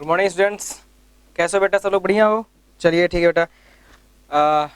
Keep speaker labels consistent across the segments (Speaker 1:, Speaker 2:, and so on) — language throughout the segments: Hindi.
Speaker 1: मॉर्निंग स्टूडेंट्स, कैसे हो बेटा? सब लोग बढ़िया हो? चलिए ठीक है बेटा।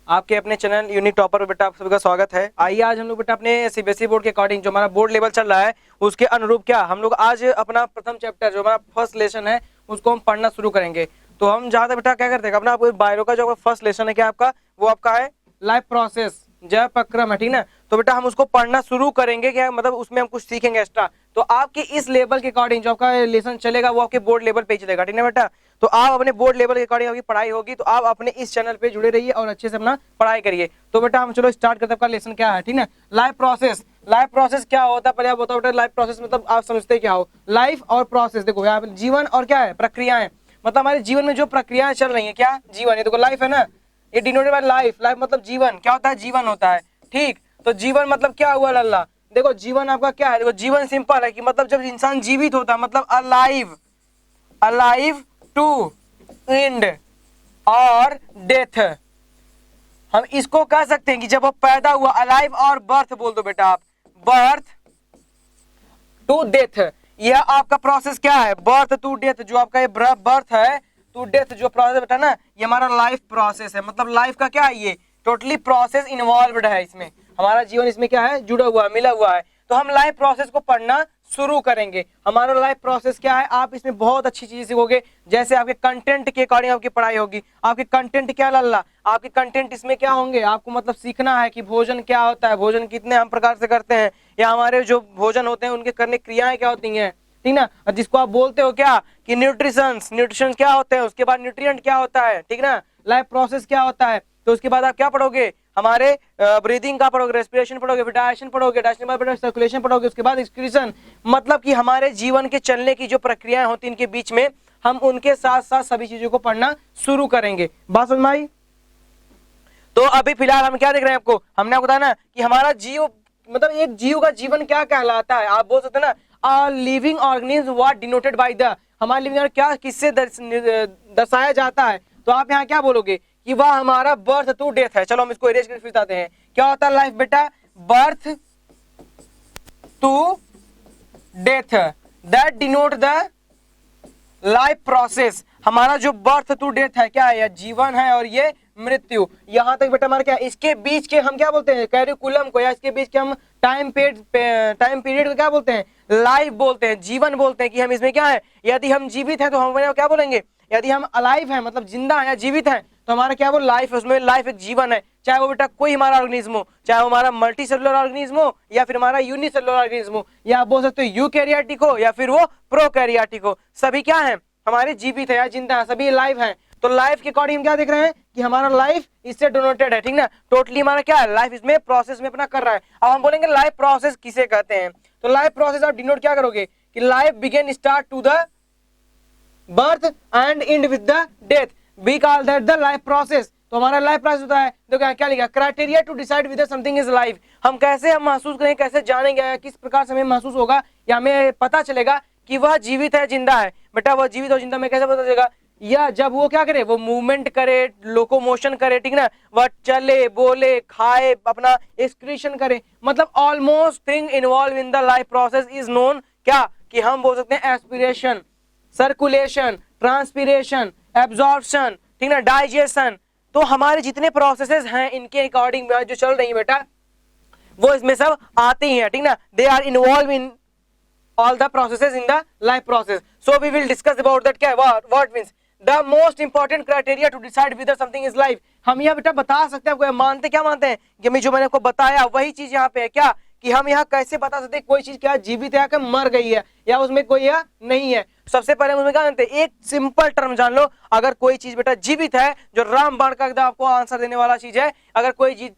Speaker 1: आपके अपने चैनल यूनिक टॉपर पर बेटा आप सभी का स्वागत है। आइए आज हम लोग बेटा अपने सीबीएसई बोर्ड के अकॉर्डिंग जो हमारा बोर्ड लेवल चल रहा है उसके अनुरूप क्या हम लोग आज अपना प्रथम चैप्टर जो हमारा फर्स्ट लेसन है उसको हम पढ़ना शुरू करेंगे। तो हम जहाँ तक बेटा क्या करते हैं अपना बायो का जो फर्स्ट लेसन है क्या आपका वो आपका है लाइफ प्रोसेस जय प्रक्रम है, ठीक ना। तो बेटा हम उसको पढ़ना शुरू करेंगे क्या मतलब उसमें हम कुछ सीखेंगे एक्स्ट्रा। तो आपके इस लेवल के अकॉर्डिंग जो आपका लेसन चलेगा वो आपके बोर्ड लेवल पे चलेगा, ठीक ना बेटा। तो आप अपने बोर्ड लेवल के अकॉर्डिंग आपकी पढ़ाई होगी तो आप अपने इस चैनल पे जुड़े रहिए और अच्छे से अपना पढ़ाई करिए। तो बेटा हम चलो स्टार्ट करते हैं। आपका लेसन क्या है, ठीक ना। लाइफ प्रोसेस क्या होता है पहले आप बताओ बेटा। लाइफ प्रोसेस मतलब आप समझते क्या हो? लाइफ और प्रोसेस देखो यहाँ पे जीवन और क्या है प्रक्रियाएं, मतलब हमारे जीवन में जो प्रक्रियाएं चल रही है क्या जीवन। ये देखो लाइफ है ना, ये डिनोटेड बाय लाइफ। लाइफ मतलब जीवन, क्या होता है जीवन होता है, ठीक। तो जीवन मतलब क्या हुआ लल्ला? देखो जीवन आपका क्या है, देखो जीवन सिंपल है कि मतलब जब इंसान जीवित होता है मतलब अलाइव, अलाइव टू एंड और डेथ। हम इसको कह सकते हैं कि जब वो पैदा हुआ अलाइव और बर्थ बोल दो बेटा आप, बर्थ टू डेथ। यह आपका प्रोसेस क्या है बर्थ टू डेथ। जो आपका ये बर्थ है टू डेथ जो प्रोसेस बेटा ना ये हमारा लाइफ प्रोसेस है। मतलब लाइफ का क्या है ये टोटली प्रोसेस इन्वॉल्व्ड है, इसमें हमारा जीवन इसमें क्या है जुड़ा हुआ है मिला हुआ है। तो हम लाइफ प्रोसेस को पढ़ना शुरू करेंगे। हमारा लाइफ प्रोसेस क्या है आप इसमें बहुत अच्छी चीजें सीखोगे। जैसे आपके कंटेंट के अकॉर्डिंग आपकी पढ़ाई होगी। आपके कंटेंट क्या लल्ला, आपके कंटेंट इसमें क्या होंगे आपको मतलब सीखना है कि भोजन क्या होता है, भोजन कितने हम प्रकार से करते हैं, या हमारे जो भोजन होते हैं उनके करने क्रियाएं क्या होती हैं, ठीक ना। जिसको आप बोलते हो क्या कि न्यूट्रिशन क्या होते हैं, उसके बाद न्यूट्रिएंट क्या होता है, ठीक ना। लाइफ प्रोसेस क्या होता है, तो उसके बाद आप क्या पढ़ोगे हमारे ब्रीदिंग का पढ़ोगे, रेस्पिरेशन पढ़ोगे, फिर डाइजेशन पढ़ोगे, डाइजेशन के बाद सर्कुलेशन पढ़ोगे, उसके बाद एक्सक्रीशन। मतलब कि हमारे जीवन के चलने की जो प्रक्रियाएं होती हैं इनके बीच में हम उनके साथ साथ सभी चीजों को पढ़ना शुरू करेंगे। बात समझ में आई? तो अभी फिलहाल हम क्या देख रहे हैं आपको, हमने आपको बताया ना कि हमारा जीव मतलब एक जीव का जीवन क्या कहलाता है। आप बोल सकते हैं ना living organism what denoted by the, हमारा लिविंग क्या किससे दर्शाया जाता है। तो आप यहाँ क्या बोलोगे कि वह हमारा बर्थ टू डेथ है। चलो हम इसको इरेज करके बताते हैं क्या होता है लाइफ बेटा, birth to death that denote the life process. हमारा जो बर्थ टू डेथ है क्या है, यह जीवन है और ये मृत्यु। यहां तक बेटा हमारा क्या है इसके बीच के हम क्या बोलते हैं कैरिकुलम को, या इसके बीच के हम टाइम पीरियड को क्या बोलते हैं लाइफ बोलते हैं, जीवन बोलते हैं। कि हम इसमें क्या है यदि हम जीवित हैं तो हम क्या बोलेंगे, यदि हम अलाइव हैं मतलब जिंदा है या जीवित हैं तो हमारा क्या वो लाइफ है, उसमें लाइफ एक जीवन है। चाहे वो बेटा कोई हमारा ऑर्गेनिज्म हो, चाहे वो हमारा मल्टी सेलुलर ऑर्गेनिज्म हो या फिर हमारा यूनिसेलुलर ऑर्गेनिज्म हो, या आप बोल सकते हो यूकैरियोटिक हो या फिर वो प्रोकैरियोटिक हो, सभी क्या है हमारे जीवित है या जिंदा है, सभी लाइव है। तो लाइफ के अकॉर्डिंग हम क्या देख रहे हैं कि हमारा लाइफ इससे डोनेटेड है, ठीक ना। टोटली हमारा क्या है लाइफ इसमें प्रोसेस में अपना कर रहा है। अब हम बोलेंगे लाइफ प्रोसेस किसे कहते हैं, तो लाइफ प्रोसेस आप डिनोट क्या करोगे कि life begin start to the birth and end with the death, we call that the life process. तो हमारा लाइफ प्रोसेस होता है तो क्या लिखा criteria to decide with something is life. हम कैसे हम महसूस करें, कैसे जानेंगे, किस प्रकार से हमें महसूस होगा या हमें पता चलेगा कि वह जीवित है जिंदा है। बेटा वह जीवित और जिंदा में कैसे पता चलेगा, या जब वो क्या करे वो मूवमेंट करे, लोकोमोशन करे, ठीक ना, वह चले बोले खाए अपना एक्सक्रीशन करे, मतलब almost thing involve in the life process is known क्या कि हम बोल सकते हैं एस्पिरेशन, सर्कुलेशन, ट्रांसपीरेशन, एब्जॉर्प्शन, ठीक ना, डाइजेशन। तो हमारे जितने प्रोसेसेस हैं इनके अकॉर्डिंग जो चल रही है बेटा वो इसमें सब आते ही हैं, ठीक ना। They are involve in all the processes in the life process, so we will discuss about that क्या what means the most important criteria to decide whether something is life। हम यह बेटा बता सकते हैं आपको, मानते क्या मानते हैं कि मैं जो मैंने आपको बताया वही चीज यहाँ पे है क्या कि हम यहाँ कैसे बता सकते हैं कोई चीज क्या जीवित है या मर गई है या उसमें कोई या नहीं है। सबसे पहले उसमें क्या जानते हैं एक सिंपल टर्म जान लो, अगर कोई चीज बेटा जीवित है जो रामबाण का एकदम आपको आंसर देने वाला चीज है, अगर कोई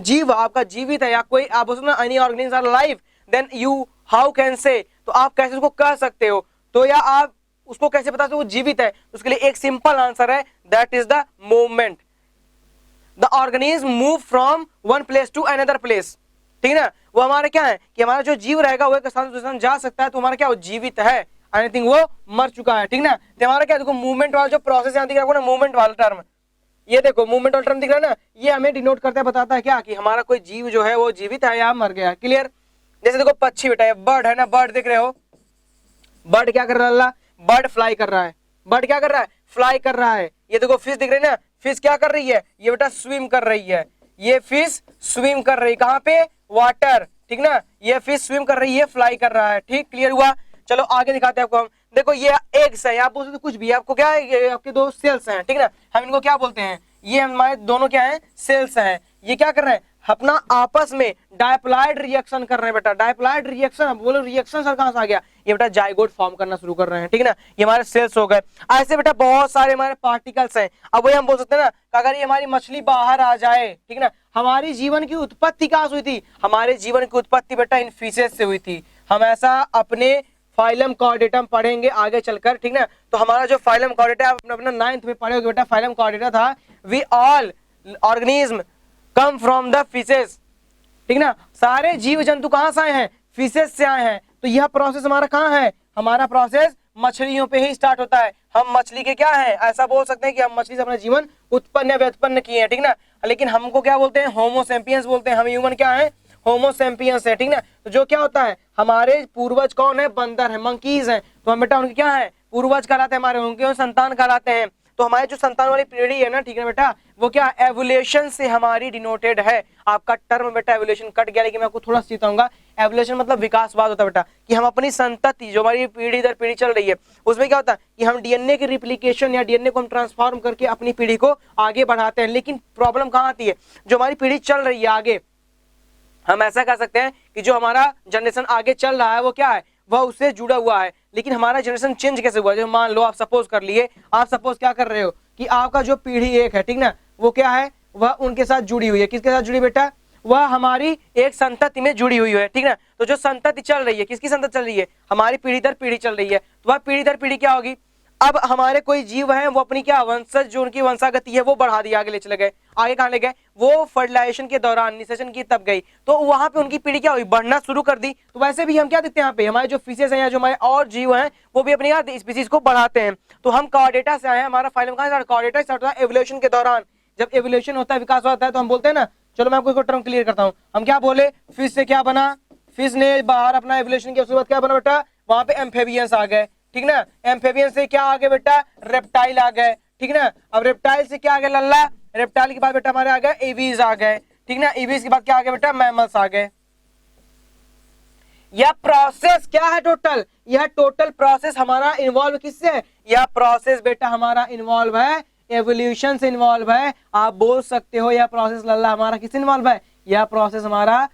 Speaker 1: जीव आपका जीवित है या कोई आप any organism are live then you how can say, तो आप कैसे उसको कह सकते हो, तो या आप उसको कैसे बता सकते हो वो जीवित है, उसके लिए एक सिंपल आंसर है that is the movement. The organism move from one place to another place, ठीक ना। वो हमारे क्या है कि हमारा जो जीव रहेगा वो एक स्थान से दूसरे स्थान जा सकता है, तो हमारा क्या वो जीवित है, एनीथिंग वो मर चुका है, ठीक ना। तो हमारा क्या देखो मूवमेंट वाला जो प्रोसेस यहाँ दिख रहा है ना मूवमेंट वाला टर्म, ये देखो मूवमेंट वाला टर्म दिख रहा है ना, ये हमें डिनोट करता है बताता है क्या कि हमारा कोई जीव जो है वो जीवित है या मर गया। क्लियर? जैसे देखो पक्षी बेटा बर्ड है ना, बर्ड देख रहे हो, बर्ड क्या कर रहा है, बर्ड फ्लाई कर रहा है, बर्ड क्या कर रहा है, फ्लाई कर रहा है। ये देखो फिश दिख रही है ना, फिश क्या कर रही है, ये बेटा स्विम कर रही है, ये फिश स्विम कर रही है, कहाँ पे, वाटर, ठीक ना, ये फिश स्विम कर रही है, फ्लाई कर रहा है, ठीक, क्लियर हुआ। चलो आगे दिखाते हैं आपको हम। देखो ये एग्स है, आप बोल सकते कुछ भी, आपको क्या है, ये आपके दो सेल्स हैं, ठीक ना, हम इनको क्या बोलते हैं, ये हमारे दोनों क्या है, सेल्स हैं। ये क्या कर रहे हैं, अपना आपस में डायप्लॉइड रिएक्शन कर रहे हैं बेटा, डायप्लॉइड रिएक्शन, बोलो रिएक्शन सर कहां से आ गया, ये बेटा जाइगोट फॉर्म करना शुरू कर रहे हैं, ठीक है ना, ये हमारे सेल्स हो गए। ऐसे बेटा बहुत सारे हमारे पार्टिकल्स हैं। अब वही हम बोल सकते हैं ना, अगर ये हमारी मछली बाहर आ जाए, ठीक ना, हमारी जीवन की उत्पत्ति कहां से हुई थी, हमारे जीवन की उत्पत्ति बेटा इन फिशेस से हुई थी। हम ऐसा अपने फाइलम कॉर्डेटम पढ़ेंगे आगे चलकर, ठीक ना। तो हमारा जो फाइलम कॉर्डेटा आप अपना 9th में पढ़े होगे बेटा, फाइलम कॉर्डेटा था, we all organism come from the fishes, ठीक ना, सारे जीव जंतु कहां से आए हैं, फिशेस से आए हैं। तो यह प्रोसेस हमारा कहां है, हमारा प्रोसेस मछलियों पे ही स्टार्ट होता है। हम मछली के क्या है, ऐसा बोल सकते हैं कि हम मछली से अपना जीवन उत्पन्न या व्युत्पन्न किए हैं, ठीक ना। लेकिन हमको क्या बोलते हैं, होमो सैपियंस बोलते हैं, हम ह्यूमन क्या है, होमो सैपियंस है, ठीक ना। तो जो क्या होता है, हमारे पूर्वज कौन है, बंदर है, मंकीज हैं, तो हम बेटा उनके क्या है, पूर्वज कहलाते हैं, हमारे उनके संतान कहलाते हैं। तो हमारे जो संतान वाली पीढ़ी है ना, ठीक है बेटा, वो क्या एवोल्यूशन से हमारी डिनोटेड है। आपका टर्म बेटा एवोल्यूशन कट गया, लेकिन मैं आपको थोड़ा सिखाऊंगा। एवोल्यूशन मतलब विकासवाद होता है बेटा, कि हम अपनी संतति जो हमारी पीढ़ी दर पीढ़ी चल रही है, उसमें क्या होता है कि हम डीएनए की रिप्लिकेशन या डीएनए को हम ट्रांसफॉर्म करके अपनी पीढ़ी को आगे बढ़ाते हैं। लेकिन प्रॉब्लम कहाँ आती है, जो हमारी पीढ़ी चल रही है आगे, हम ऐसा कह सकते हैं कि जो हमारा जनरेशन आगे चल रहा है वो क्या है, वह उससे जुड़ा हुआ है। लेकिन हमारा जनरेशन चेंज कैसे हुआ, जो मान लो आप सपोज कर लिए, आप सपोज क्या कर रहे हो कि आपका जो पीढ़ी एक है, ठीक ना, वो क्या है, वह उनके साथ जुड़ी हुई है। किसके साथ जुड़ी बेटा, वह हमारी एक संतति में जुड़ी हुई है, ठीक ना। तो जो संतति चल रही है, किसकी संतति चल रही है, हमारी पीढ़ी दर पीढ़ी चल रही है। तो वह पीढ़ी दर पीढ़ी क्या होगी, अब हमारे कोई जीव है, वो अपनी क्या वंशज, जो उनकी वंशागति है वो बढ़ा दी, आगे ले चले गए। आगे कहां ले गए, वो फर्टिलाइजेशन के दौरान निषेचन की तब गई, तो वहां पे उनकी पीढ़ी क्या हुई, बढ़ना शुरू कर दी। तो वैसे भी हम क्या देखते हैं, यहाँ पे हमारे जो फिशेस हैं या जो हमारे और जीव हैं, वो भी अपनी स्पीसीज को बढ़ाते हैं। तो हम कॉर्डेटा से आए हैं, हमारा फाइलम कहां से, कॉर्डेटा स्टार्ट हुआ एवोल्यूशन के दौरान। जब एवोल्यूशन होता है, विकास होता है, तो हम बोलते हैं ना, चलो मैं आपको इसको टर्म क्लियर करता हूँ। हम क्या बोले, फिश से क्या बना, फिश ने बाहर अपना एवोल्यूशन किया, उसके बाद क्या बना बेटा, वहां पे एम्फेबियंस आ गए, ठीक ना। एम्फेबियन से क्या आ गए बेटा, रेप्टाइल आ गए, ठीक ना। अब रेप्टाइल से क्या आ गए लल्ला, रेप्टाइल के बाद बेटा हमारे आ गए एवीज आ गए, ठीक ना। एवीज के बाद क्या आ गए बेटा, मैमल्स आ गए। यह प्रोसेस क्या है टोटल, यह टोटल प्रोसेस हमारा इन्वॉल्व किससे है, यह प्रोसेस बेटा हमारा इन्वॉल्व है एवोल्यूशन से इन्वॉल्व है। आप बोल सकते हो यह प्रोसेस लल्ला हमारा किससे इन्वॉल्व है, यह प्रोसेस हमारा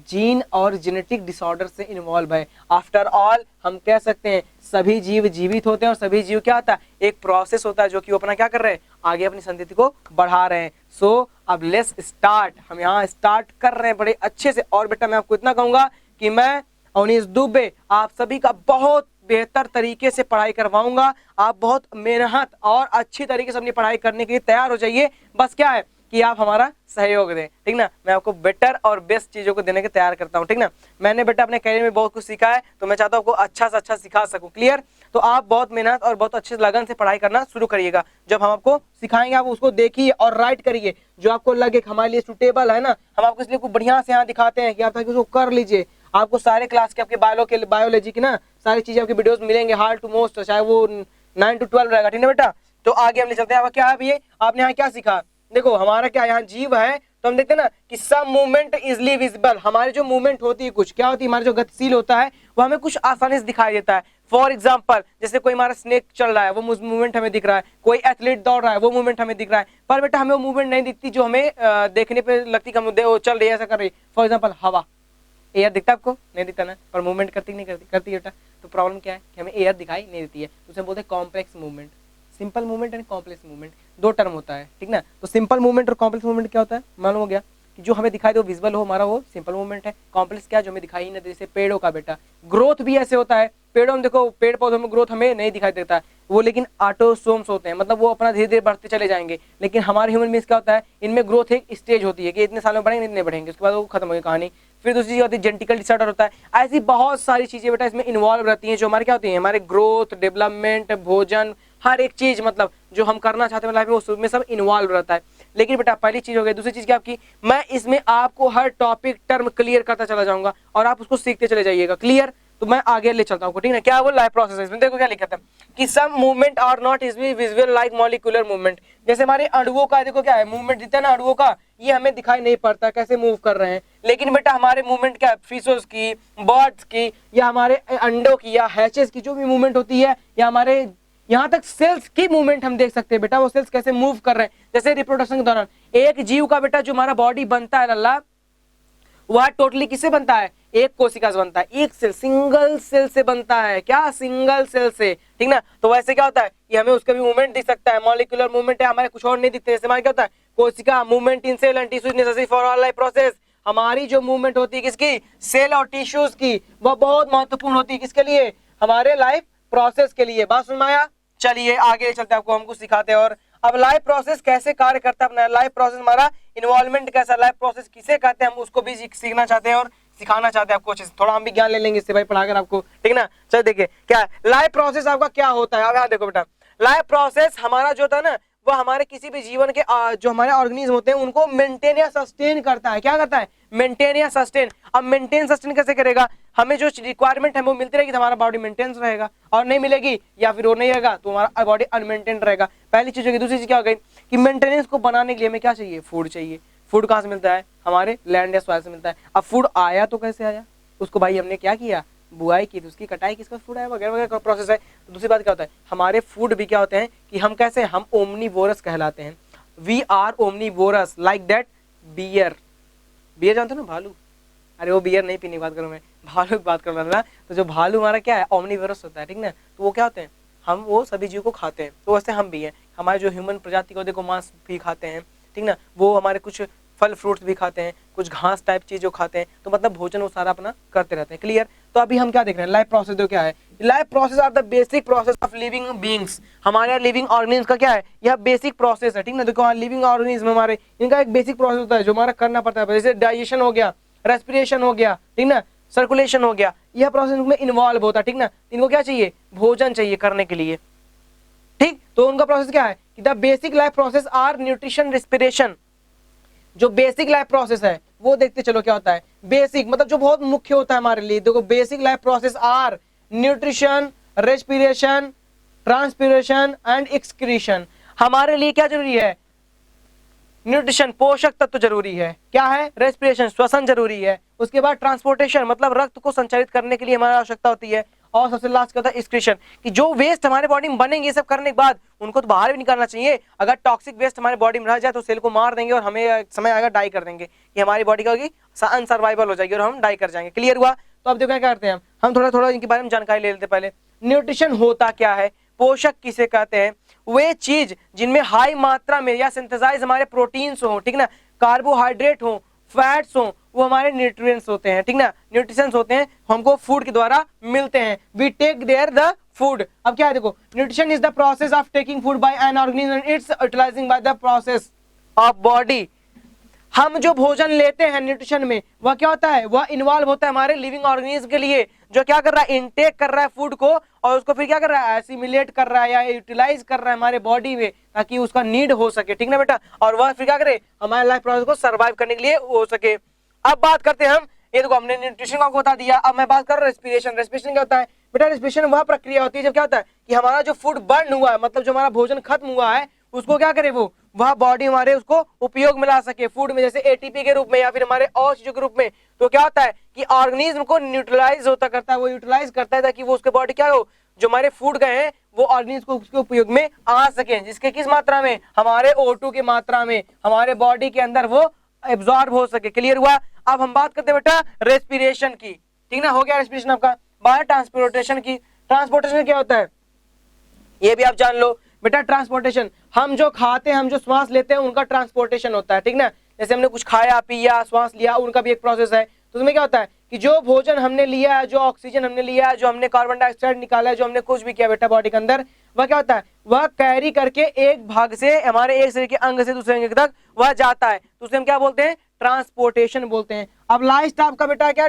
Speaker 1: जीन और जेनेटिक डिसऑर्डर से इन्वॉल्व है। आफ्टर ऑल हम कह सकते हैं सभी जीव जीवित होते हैं, और सभी जीव क्या होता है, एक प्रोसेस होता है जो कि वो अपना क्या कर रहे हैं, आगे अपनी संतति को बढ़ा रहे हैं। सो अब लेट्स स्टार्ट, हम यहाँ स्टार्ट कर रहे हैं बड़े अच्छे से। और बेटा मैं आपको इतना कहूंगा कि मैं अवनीश दुबे आप सभी का बहुत बेहतर तरीके से पढ़ाई करवाऊंगा। आप बहुत मेहनत और अच्छी तरीके से अपनी पढ़ाई करने के लिए तैयार हो जाइए। बस क्या है कि आप हमारा सहयोग दें, ठीक ना। मैं आपको बेटर और बेस्ट चीजों को देने के तैयार करता हूं, ठीक ना। मैंने बेटा अपने करियर में बहुत कुछ सीखा है, तो मैं चाहता हूं आपको अच्छा से अच्छा सिखा सकूं, क्लियर। तो आप बहुत मेहनत और बहुत अच्छे लगन से पढ़ाई करना शुरू करिएगा। जब हम आपको सिखाएंगे आप उसको देखिए और राइट करिए, जो आपको लगे हमारे लिए सुटेबल है ना, हम आपको इसलिए कुछ बढ़िया से यहाँ दिखाते हैं कि आप ताकि उसको कर लीजिए। आपको सारे क्लास के आपके बायोलॉजी की ना सारी चीजें आपके वीडियोस मिलेंगे, हार्ड टू मोस्ट, चाहे वो 9 to 12 रहेगा, ठीक है बेटा। तो आगे हम ले चलते हैं। क्या है भैया, आपने यहाँ क्या सीखा, देखो हमारा क्या यहाँ जीव है, तो हम देखते हैं ना कि सम मूवमेंट इजली विजिबल, हमारी जो मूवमेंट होती है कुछ क्या होती है, हमारा जो गतिशील होता है वो हमें कुछ आसानी से दिखाई देता है। फॉर एग्जाम्पल जैसे कोई हमारा स्नेक चल रहा है, वो मूवमेंट हमें दिख रहा है, कोई एथलीट दौड़ रहा है, वो मूवमेंट हमें दिख रहा है। पर बेटा हमें वो मूवमेंट नहीं दिखती जो हमें देखने पे लगती कि हम वो चल रही है, ऐसा कर रही है। फॉर एग्जाम्पल हवा, एयर दिखता आपको, नहीं दिखता ना, पर मूवमेंट करती नहीं करती, करती है बेटा। तो प्रॉब्लम क्या है कि हमें एयर दिखाई नहीं देती है, उसे बोलते हैं complex movement. Simple movement and complex movement, दो टर्म होता है, ठीक ना। तो सिंपल मूवमेंट और कॉम्प्लेक्स मूवमेंट क्या होता है, मालूम हो गया कि जो हमें दिखाई दे विजुअल हो हमारा, वो सिंपल मूवमेंट है। कॉम्प्लेक्स क्या, जो हमें दिखाई नहीं देती, जैसे पेड़ों का बेटा ग्रोथ भी ऐसे होता है। पेड़ों में देखो, पेड़ पौधों में ग्रोथ हमें नहीं दिखाई देता है वो, लेकिन ऑटोसोम्स होते हैं, मतलब वो अपना धीरे धीरे बढ़ते चले जाएंगे। लेकिन हमारे ह्यूमन बींग्स क्या होता है, इनमें ग्रोथ एक स्टेज होती है कि इतने सालों में बढ़ेंगे, इतने बढ़ेंगे, उसके बाद वो खत्म हो गई कहानी। फिर दूसरी चीज होती है जेनेटिकल डिसऑर्डर होता है। ऐसी बहुत सारी चीजें बेटा इसमें इन्वॉल्व रहती हैं, जो हमारे क्या होती हैं, हमारे ग्रोथ, डेवलपमेंट, भोजन, हर एक चीज, मतलब जो हम करना चाहते हैं लाइफ में, उसमें सब इन्वॉल्व रहता है। लेकिन बेटा पहली चीज हो गई। दूसरी चीज क्या आपकी, मैं इसमें आपको हर टॉपिक टर्म क्लियर करता चला जाऊंगा और आप उसको सीखते चले जाइएगा, क्लियर। तो मैं आगे ले चलता हूँ, ठीक है। क्या वो लाइफ प्रोसेस है, इसमें देखो क्या लिखा था कि some movement are not easily visible like molecular movement. जैसे हमारे अणुओं का देखो क्या है मूवमेंट, दिखता है ना अणुओं का, ये हमें दिखाई नहीं पड़ता कैसे मूव कर रहे हैं, लेकिन बेटा हमारे मूवमेंट क्या है, फिशों की, बर्ड्स की, या हमारे अंडों की, या हैचेस की जो भी मूवमेंट होती है, या हमारे यहाँ तक सेल्स की मूवमेंट हम देख सकते हैं बेटा, वो सेल्स कैसे मूव कर रहे हैं। जैसे रिप्रोडक्शन के दौरान एक जीव का बेटा जो हमारा बॉडी बनता है लल्ला, वह टोटली किससे बनता है, एक कोशिका से बनता है, एक सेल, सिंगल सेल से बनता है, क्या सिंगल सेल से, ठीक ना। तो वैसे क्या होता है कि हमें उसका भी मूवमेंट दिख सकता है, मॉलिक्यूलर मूवमेंट है, हमारे कुछ और नहीं दिखते। जैसे हमारे क्या होता है कोशिका movement in cell and tissues necessary for all life process, हमारी जो मूवमेंट होती है किसकी, सेल और टिश्यूज की, वह बहुत महत्वपूर्ण होती है किसके लिए, हमारे लाइफ प्रोसेस के लिए। बात समझ में आया, चलिए आगे चलते हैं, आपको हमको सिखाते हैं। और अब लाइफ प्रोसेस कैसे कार्य करता है अपना, लाइफ प्रोसेस हमारा इन्वॉल्वमेंट कैसा, लाइफ प्रोसेस किसे कहते हैं, हम उसको भी सीखना चाहते हैं और सिखाना चाहते हैं आपको अच्छे से, थोड़ा हम भी ज्ञान ले लेंगे इससे भाई पढ़ाकर आपको, ठीक ना। चलो देखिए क्या है लाइफ प्रोसेस आपका क्या होता है। अब यहाँ देखो बेटा, लाइफ प्रोसेस हमारा जो होता है ना, वो हमारे किसी भी जीवन के जो हमारे ऑर्गेनिज्म होते हैं उनको मेंटेन या सस्टेन करता है। क्या करता है, मेंटेन या सस्टेन। अब मेंटेन सस्टेन कैसे करेगा, हमें जो रिक्वायरमेंट है वो मिलती रहेगी तो हमारा बॉडी मेंटेन रहेगा, और नहीं मिलेगी या फिर वो नहीं रहेगा तो हमारा बॉडी अनमेंटेन रहेगा। पहली चीज होगी। दूसरी चीज क्या हो गई कि मेंटेनेंस को बनाने के लिए हमें क्या चाहिए, फूड चाहिए। फूड कहाँ से मिलता है, हमारे लैंड या सॉइल से मिलता है। अब फूड आया तो कैसे आया, उसको भाई हमने क्या किया, बुआई की, तो उसकी कटाई किसका फूड आया, वगैरह वगैरह प्रोसेस है। तो दूसरी बात क्या होता है, हमारे फूड भी क्या होते हैं कि हम कैसे, हम ओमनीवोरस कहलाते हैं, we are omnivorous like that bear. Bear जानते हो ना, भालू, अरे वो बियर नहीं पीने की बात करूँ मैं, भालू की बात कर रहा ना। तो जो भालू हमारा क्या है, ओमनीवोरस होता है, ठीक ना। तो वो क्या होते हैं, हम वो सभी जीव को खाते हैं, तो वैसे हम भी हैं। हमारे जो ह्यूमन प्रजाति को देखो मांस भी खाते हैं, ठीक ना, वो हमारे कुछ फल फ्रूट्स भी खाते हैं, कुछ घास टाइप चीजों खाते हैं, तो मतलब भोजन वो सारा अपना करते रहते हैं। क्लियर। तो अभी हम क्या देख रहे हैं, लाइफ प्रोसेस क्या है, life process are the basic process of living beings. हमारे लिविंग ऑर्गेनिज्म का क्या है, यह बेसिक प्रोसेस है, ठीक ना। देखो लिविंग ऑर्गेनिज्म हमारे, इनका एक बेसिक प्रोसेस होता है जो हमारा करना पड़ता है, जैसे डाइजेशन हो गया, रेस्पिरेशन हो गया, ठीक ना, सर्कुलेशन हो गया, यह प्रोसेस में इन्वॉल्व होता है, ठीक ना। इनको क्या चाहिए, भोजन चाहिए करने के लिए, ठीक। तो उनका प्रोसेस क्या है कि the basic life process are nutrition, respiration. जो बेसिक लाइफ प्रोसेस है वो देखते चलो क्या होता है, बेसिक मतलब जो बहुत मुख्य होता है हमारे लिए। देखो basic life process are nutrition, respiration, transpiration and excretion. हमारे लिए क्या जरूरी है, न्यूट्रिशन पोषक तत्व जरूरी है, क्या है, रेस्पिरेशन श्वसन जरूरी है, उसके बाद ट्रांसपोर्टेशन मतलब रक्त को संचारित करने के लिए हमारी आवश्यकता होती है, और सबसे लास्ट क्या होता है, एक्सक्रीशन, कि जो वेस्ट हमारे बॉडी में बनेंगे ये सब करने के बाद उनको तो बाहर भी निकालना चाहिए। अगर टॉक्सिक वेस्ट हमारे बॉडी में रह जाए तो सेल को मार देंगे और हमें समय आएगा डाई कर देंगे, कि हमारी बॉडी क्या होगी, अनसर्वाइवल हो जाएगी और हम डाई कर जाएंगे। क्लियर हुआ। तो अब देखो क्या करते हैं हम थोड़ा थोड़ा इनके बारे में जानकारी ले लेते हैं। पहले न्यूट्रिशन होता क्या है, पोषक किसे कहते हैं, वे चीज जिनमें हाई मात्रा में या सिंथेसाइज हमारे प्रोटीन्स हो, ठीक ना, कार्बोहाइड्रेट हो, फैट्स हो, वो हमारे न्यूट्रिएंट्स होते हैं, ठीक ना, न्यूट्रिशंस होते हैं, हमको फूड के द्वारा मिलते हैं, we take their the food. अब क्या है देखो, nutrition is the process of taking food by an organism and its utilising by the process of body. हम जो भोजन लेते हैं न्यूट्रिशन में वह क्या होता है, वह इन्वॉल्व होता है हमारे लिविंग ऑर्गेनिज्म के लिए, जो क्या कर रहा है, इनटेक कर रहा है फूड को और उसको फिर क्या कर रहा है, एसिमिलेट कर रहा है या यूटिलाइज कर रहा है हमारे बॉडी में, ताकि उसका नीड हो सके, ठीक ना बेटा, और वह फिर क्या करे, हमारे लाइफ प्रोसेस को सर्वाइव करने के लिए हो सके। अब बात करते हैं हम, ये देखो हमने न्यूट्रिशन को बता दिया, अब मैं बात कर रहा हूँ रेस्पिरेशन। रेस्पिरेशन क्या होता है बेटा, रेस्पिरेशन वह प्रक्रिया होती है जब क्या होता है कि हमारा जो फूड बर्न हुआ है, मतलब जो हमारा भोजन खत्म हुआ है, उसको क्या करे, वो वह बॉडी हमारे उसको उपयोग में ला सके फूड में, जैसे एटीपी के रूप में या फिर हमारे और चीजों के रूप में। तो क्या होता है कि ऑर्गेनिज्म को न्यूट्रलाइज होता करता है, वो यूटिलाइज करता है ताकि वो उसके बॉडी क्या हो, जो हमारे फूड गए हैं वो ऑर्गेनिज्म को उसके उपयोग में आ सके, जिसके किस मात्रा में, हमारे O2 की मात्रा में, हमारे बॉडी के अंदर वो एब्जॉर्ब हो सके। क्लियर हुआ। अब हम बात करते हैं बेटा रेस्पिरेशन की, ठीक ना, हो गया रेस्पिरेशन आपका। बाहर ट्रांसपोर्टेशन की, ट्रांसपोर्टेशन क्या होता है ये भी आप जान लो बेटा। ट्रांसपोर्टेशन हम जो खाते हैं, हम जो श्वास लेते हैं उनका ट्रांसपोर्टेशन होता है, ठीक ना, जैसे हमने कुछ खाया पिया श्वास लिया, उनका भी एक प्रोसेस है। तो उसमें क्या होता है कि जो भोजन हमने लिया है, जो ऑक्सीजन हमने लिया है, जो हमने कार्बन डाइऑक्साइड निकाला है, जो हमने कुछ भी किया बेटा बॉडी के अंदर, वह क्या होता है, वह कैरी करके एक भाग से हमारे एक शरीर के अंग से दूसरे अंग तक वह जाता है, तो उसे हम क्या बोलते हैं, ट्रांसपोर्टेशन बोलते हैं। अब लास्ट आपका बेटा क्या,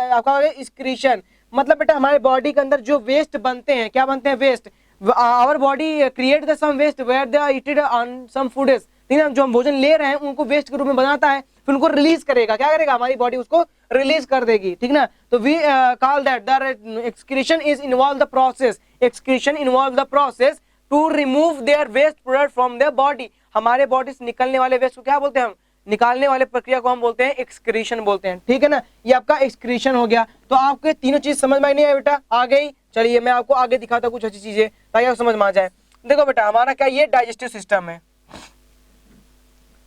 Speaker 1: आपका एक्सक्रीशन, मतलब बेटा हमारे बॉडी के अंदर जो वेस्ट बनते हैं, क्या बनते हैं, waste. Our body create the some waste where they are eated on some foods, ठीक है, जो हम भोजन ले रहे हैं उनको वेस्ट के रूप में बनाता है, फिर उनको रिलीज करेगा, क्या करेगा, हमारी बॉडी उसको रिलीज कर देगी, ठीक ना। तो we call that the excretion is involve the process, excretion involve the process to remove their waste product from their body. हमारे बॉडी से निकलने वाले वेस्ट को क्या बोलते हैं हम, निकालने वाले प्रक्रिया को हम बोलते हैं एक्सक्रीशन बोलते हैं, ठीक है ना। ये आपका एक्सक्रीशन हो गया। तो आपको ये तीनों चीज समझ में नहीं आया बेटा, आ गई। चलिए मैं आपको आगे दिखाता हूं कुछ अच्छी चीजें ताकि आपको समझ में आ जाए। देखो बेटा हमारा क्या ये डाइजेस्टिव सिस्टम है,